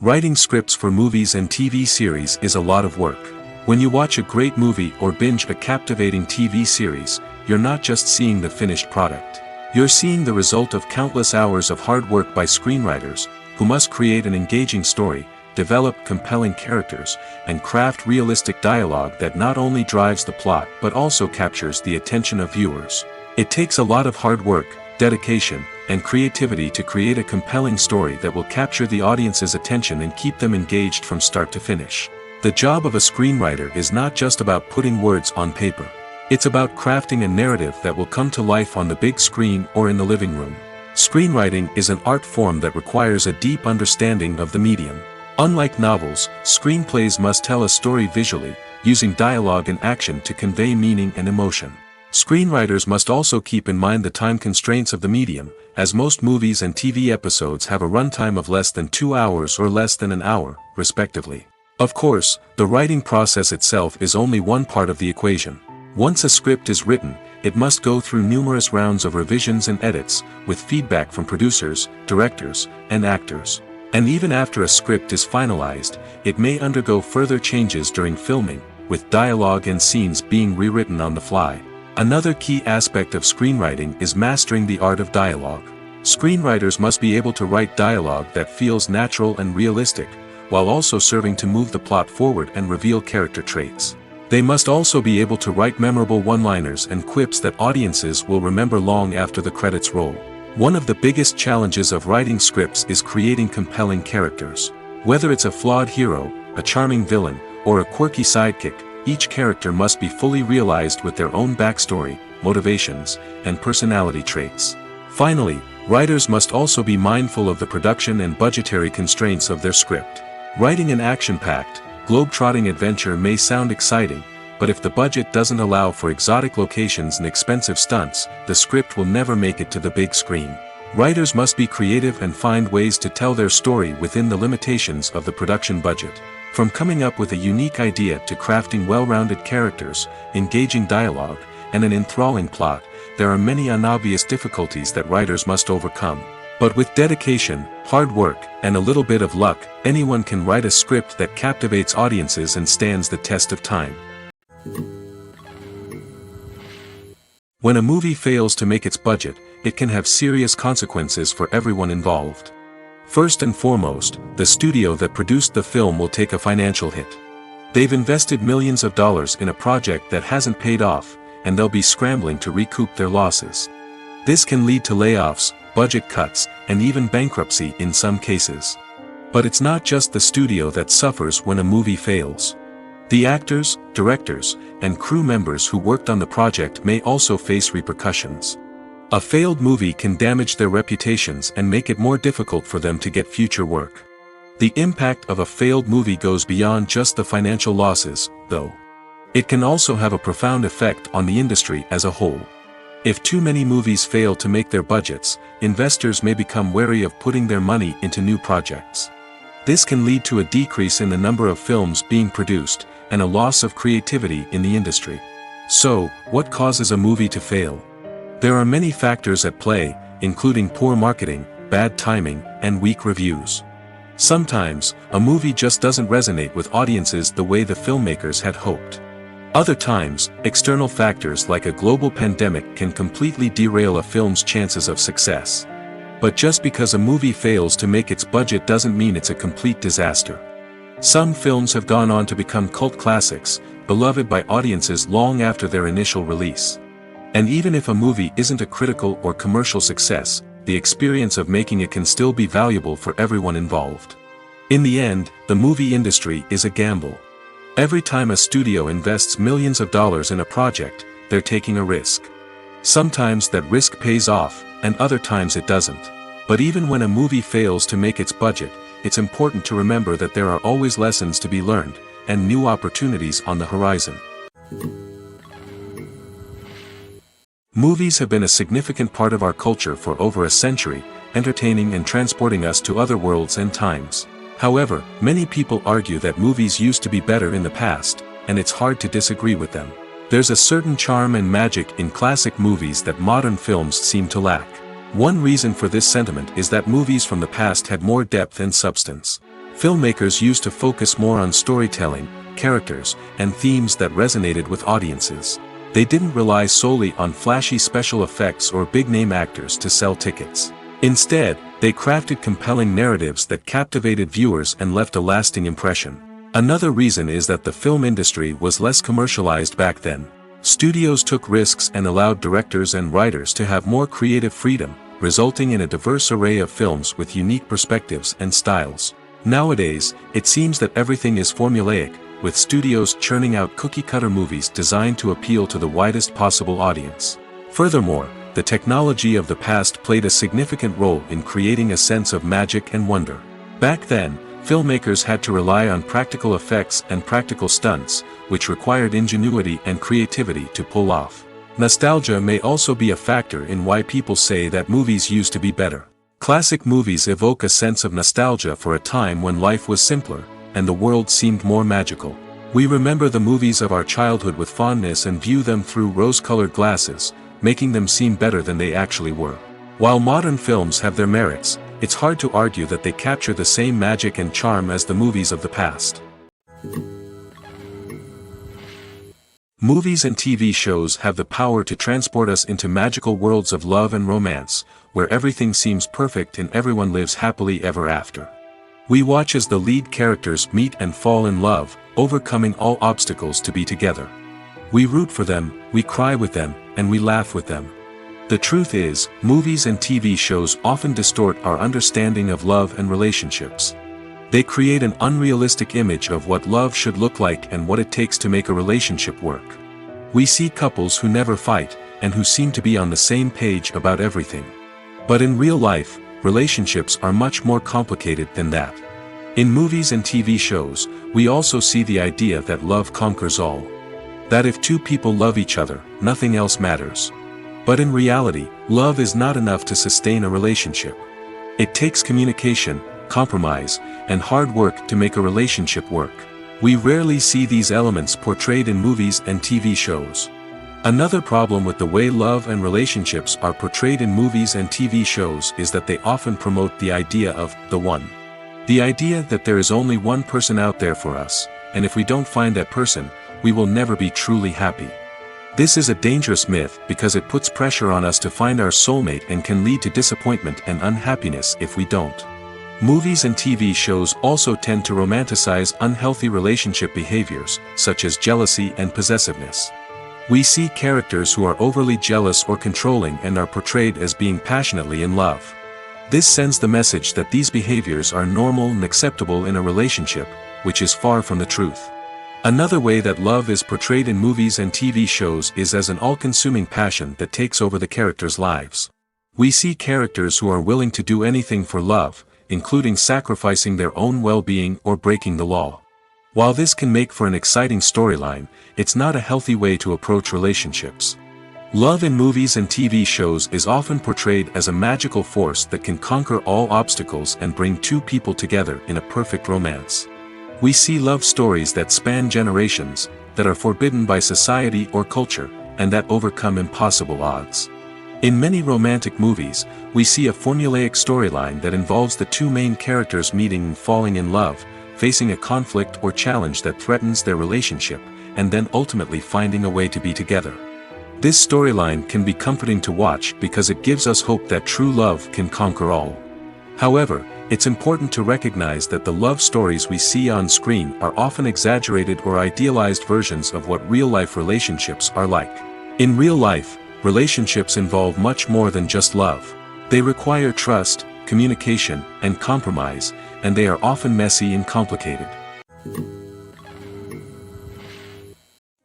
Writing scripts for movies and TV series is a lot of work. When you watch a great movie or binge a captivating TV series, you're not just seeing the finished product. You're seeing the result of countless hours of hard work by screenwriters, who must create an engaging story, develop compelling characters, and craft realistic dialogue that not only drives the plot but also captures the attention of viewers. It takes a lot of hard work, dedication, and creativity to create a compelling story that will capture the audience's attention and keep them engaged from start to finish. The job of a screenwriter is not just about putting words on paper. It's about crafting a narrative that will come to life on the big screen or in the living room. Screenwriting is an art form that requires a deep understanding of the medium. Unlike novels, screenplays must tell a story visually, using dialogue and action to convey meaning and emotion. Screenwriters must also keep in mind the time constraints of the medium, as most movies and TV episodes have a runtime of less than 2 hours or less than an hour, respectively. Of course, the writing process itself is only one part of the equation. Once a script is written, it must go through numerous rounds of revisions and edits, with feedback from producers, directors, and actors. And even after a script is finalized, it may undergo further changes during filming, with dialogue and scenes being rewritten on the fly. Another key aspect of screenwriting is mastering the art of dialogue. Screenwriters must be able to write dialogue that feels natural and realistic, while also serving to move the plot forward and reveal character traits. They must also be able to write memorable one-liners and quips that audiences will remember long after the credits roll. One of the biggest challenges of writing scripts is creating compelling characters. Whether it's a flawed hero, a charming villain, or a quirky sidekick, each character must be fully realized with their own backstory, motivations, and personality traits. Finally, writers must also be mindful of the production and budgetary constraints of their script. Writing an action-packed, globe-trotting adventure may sound exciting, but if the budget doesn't allow for exotic locations and expensive stunts, the script will never make it to the big screen. Writers must be creative and find ways to tell their story within the limitations of the production budget. From coming up with a unique idea to crafting well-rounded characters, engaging dialogue, and an enthralling plot, there are many unobvious difficulties that writers must overcome. But with dedication, hard work, and a little bit of luck, anyone can write a script that captivates audiences and stands the test of time. When a movie fails to make its budget, it can have serious consequences for everyone involved. First and foremost, the studio that produced the film will take a financial hit. They've invested millions of dollars in a project that hasn't paid off, and they'll be scrambling to recoup their losses. This can lead to layoffs, budget cuts, and even bankruptcy in some cases. But it's not just the studio that suffers when a movie fails. The actors, directors, and crew members who worked on the project may also face repercussions. A failed movie can damage their reputations and make it more difficult for them to get future work. The impact of a failed movie goes beyond just the financial losses, though. It can also have a profound effect on the industry as a whole. If too many movies fail to make their budgets, investors may become wary of putting their money into new projects. This can lead to a decrease in the number of films being produced, and a loss of creativity in the industry. So, what causes a movie to fail? There are many factors at play, including poor marketing, bad timing, and weak reviews. Sometimes, a movie just doesn't resonate with audiences the way the filmmakers had hoped. Other times, external factors like a global pandemic can completely derail a film's chances of success. But just because a movie fails to make its budget doesn't mean it's a complete disaster. Some films have gone on to become cult classics, beloved by audiences long after their initial release. And even if a movie isn't a critical or commercial success, the experience of making it can still be valuable for everyone involved. In the end, the movie industry is a gamble. Every time a studio invests millions of dollars in a project, they're taking a risk. Sometimes that risk pays off, and other times it doesn't. But even when a movie fails to make its budget, it's important to remember that there are always lessons to be learned, and new opportunities on the horizon. Movies have been a significant part of our culture for over a century, entertaining and transporting us to other worlds and times. However, many people argue that movies used to be better in the past, and it's hard to disagree with them. There's a certain charm and magic in classic movies that modern films seem to lack. One reason for this sentiment is that movies from the past had more depth and substance. Filmmakers used to focus more on storytelling, characters, and themes that resonated with audiences. They didn't rely solely on flashy special effects or big-name actors to sell tickets. Instead, they crafted compelling narratives that captivated viewers and left a lasting impression. Another reason is that the film industry was less commercialized back then. Studios took risks and allowed directors and writers to have more creative freedom, resulting in a diverse array of films with unique perspectives and styles. Nowadays, it seems that everything is formulaic, with studios churning out cookie-cutter movies designed to appeal to the widest possible audience. Furthermore, the technology of the past played a significant role in creating a sense of magic and wonder. Back then, filmmakers had to rely on practical effects and practical stunts, which required ingenuity and creativity to pull off. Nostalgia may also be a factor in why people say that movies used to be better. Classic movies evoke a sense of nostalgia for a time when life was simpler, and the world seemed more magical. We remember the movies of our childhood with fondness and view them through rose-colored glasses, making them seem better than they actually were. While modern films have their merits, it's hard to argue that they capture the same magic and charm as the movies of the past. Movies and TV shows have the power to transport us into magical worlds of love and romance, where everything seems perfect and everyone lives happily ever after. We watch as the lead characters meet and fall in love, overcoming all obstacles to be together. We root for them, we cry with them, and we laugh with them. The truth is, movies and TV shows often distort our understanding of love and relationships. They create an unrealistic image of what love should look like and what it takes to make a relationship work. We see couples who never fight, and who seem to be on the same page about everything. But in real life, relationships are much more complicated than that. In movies and TV shows, we also see the idea that love conquers all. That if two people love each other, nothing else matters. But in reality, love is not enough to sustain a relationship. It takes communication, compromise, and hard work to make a relationship work. We rarely see these elements portrayed in movies and TV shows. Another problem with the way love and relationships are portrayed in movies and TV shows is that they often promote the idea of the one. The idea that there is only one person out there for us, and if we don't find that person, we will never be truly happy. This is a dangerous myth because it puts pressure on us to find our soulmate and can lead to disappointment and unhappiness if we don't. Movies and TV shows also tend to romanticize unhealthy relationship behaviors, such as jealousy and possessiveness. We see characters who are overly jealous or controlling and are portrayed as being passionately in love. This sends the message that these behaviors are normal and acceptable in a relationship, which is far from the truth. Another way that love is portrayed in movies and TV shows is as an all-consuming passion that takes over the characters' lives. We see characters who are willing to do anything for love, including sacrificing their own well-being or breaking the law. While this can make for an exciting storyline, it's not a healthy way to approach relationships. Love in movies and TV shows is often portrayed as a magical force that can conquer all obstacles and bring two people together in a perfect romance. We see love stories that span generations, that are forbidden by society or culture, and that overcome impossible odds. In many romantic movies, we see a formulaic storyline that involves the two main characters meeting and falling in love, facing a conflict or challenge that threatens their relationship, and then ultimately finding a way to be together. This storyline can be comforting to watch because it gives us hope that true love can conquer all. However, it's important to recognize that the love stories we see on screen are often exaggerated or idealized versions of what real-life relationships are like. In real life, relationships involve much more than just love. They require trust, communication, and compromise, and they are often messy and complicated.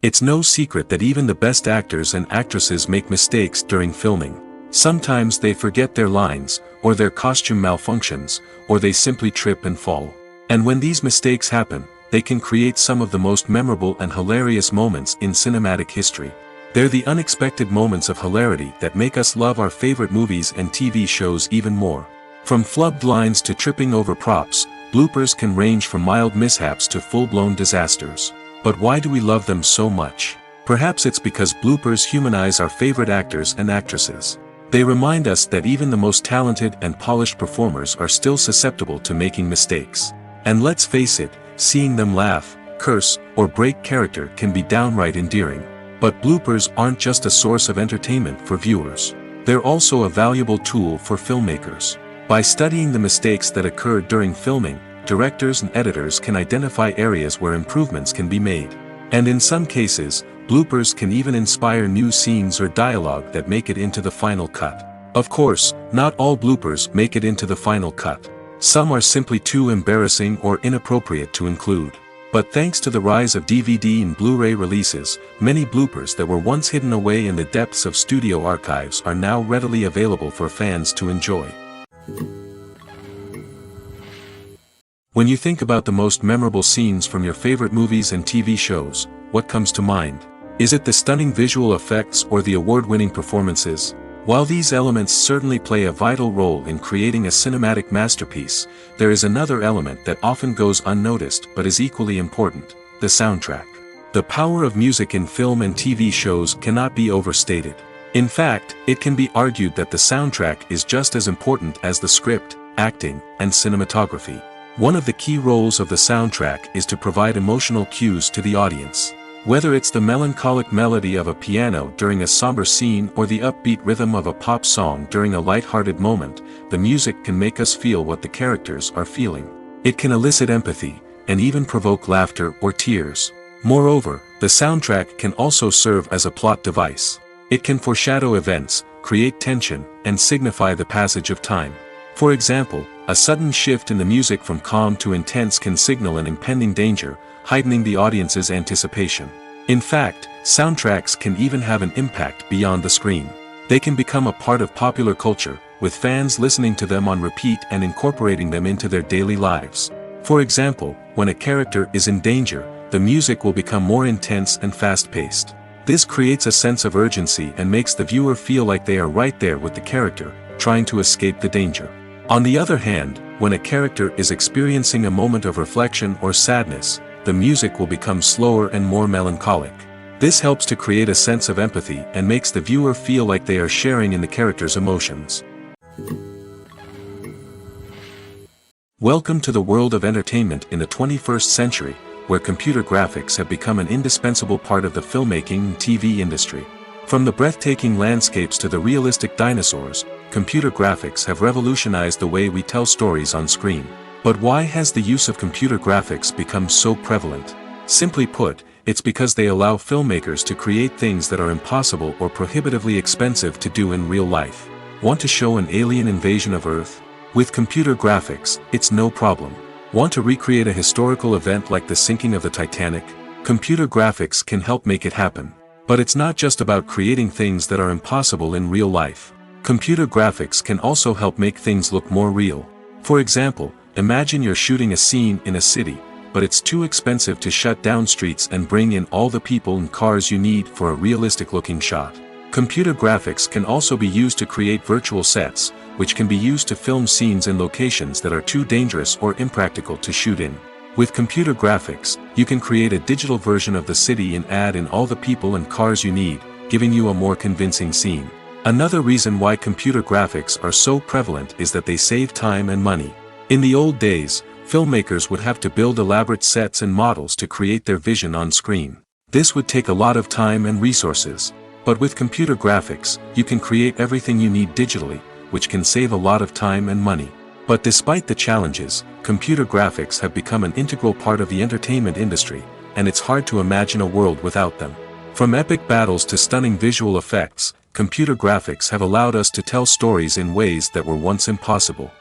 It's no secret that even the best actors and actresses make mistakes during filming. Sometimes they forget their lines, or their costume malfunctions, or they simply trip and fall. And when these mistakes happen, they can create some of the most memorable and hilarious moments in cinematic history. They're the unexpected moments of hilarity that make us love our favorite movies and TV shows even more. From flubbed lines to tripping over props, bloopers can range from mild mishaps to full-blown disasters. But why do we love them so much? Perhaps it's because bloopers humanize our favorite actors and actresses. They remind us that even the most talented and polished performers are still susceptible to making mistakes. And let's face it, seeing them laugh, curse, or break character can be downright endearing. But bloopers aren't just a source of entertainment for viewers. They're also a valuable tool for filmmakers. By studying the mistakes that occur during filming, directors and editors can identify areas where improvements can be made. And in some cases, bloopers can even inspire new scenes or dialogue that make it into the final cut. Of course, not all bloopers make it into the final cut. Some are simply too embarrassing or inappropriate to include. But thanks to the rise of DVD and Blu-ray releases, many bloopers that were once hidden away in the depths of studio archives are now readily available for fans to enjoy. When you think about the most memorable scenes from your favorite movies and TV shows, what comes to mind? Is it the stunning visual effects or the award-winning performances? While these elements certainly play a vital role in creating a cinematic masterpiece, there is another element that often goes unnoticed but is equally important: the soundtrack. The power of music in film and TV shows cannot be overstated. In fact, it can be argued that the soundtrack is just as important as the script, acting, and cinematography. One of the key roles of the soundtrack is to provide emotional cues to the audience. Whether it's the melancholic melody of a piano during a somber scene or the upbeat rhythm of a pop song during a light-hearted moment, the music can make us feel what the characters are feeling. It can elicit empathy, and even provoke laughter or tears. Moreover, the soundtrack can also serve as a plot device. It can foreshadow events, create tension, and signify the passage of time. For example, a sudden shift in the music from calm to intense can signal an impending danger, heightening the audience's anticipation. In fact, soundtracks can even have an impact beyond the screen. They can become a part of popular culture, with fans listening to them on repeat and incorporating them into their daily lives. For example, when a character is in danger, the music will become more intense and fast-paced. This creates a sense of urgency and makes the viewer feel like they are right there with the character, trying to escape the danger. On the other hand, when a character is experiencing a moment of reflection or sadness, the music will become slower and more melancholic. This helps to create a sense of empathy and makes the viewer feel like they are sharing in the character's emotions. Welcome to the world of entertainment in the 21st century, where computer graphics have become an indispensable part of the filmmaking and TV industry. From the breathtaking landscapes to the realistic dinosaurs, computer graphics have revolutionized the way we tell stories on screen. But why has the use of computer graphics become so prevalent? Simply put, it's because they allow filmmakers to create things that are impossible or prohibitively expensive to do in real life. Want to show an alien invasion of Earth? With computer graphics, it's no problem. Want to recreate a historical event like the sinking of the Titanic? Computer graphics can help make it happen. But it's not just about creating things that are impossible in real life. Computer graphics can also help make things look more real. For example, imagine you're shooting a scene in a city, but it's too expensive to shut down streets and bring in all the people and cars you need for a realistic-looking shot. Computer graphics can also be used to create virtual sets, which can be used to film scenes in locations that are too dangerous or impractical to shoot in. With computer graphics, you can create a digital version of the city and add in all the people and cars you need, giving you a more convincing scene. Another reason why computer graphics are so prevalent is that they save time and money. In the old days, filmmakers would have to build elaborate sets and models to create their vision on screen. This would take a lot of time and resources. But with computer graphics, you can create everything you need digitally, which can save a lot of time and money. But despite the challenges, computer graphics have become an integral part of the entertainment industry, and it's hard to imagine a world without them. From epic battles to stunning visual effects, computer graphics have allowed us to tell stories in ways that were once impossible.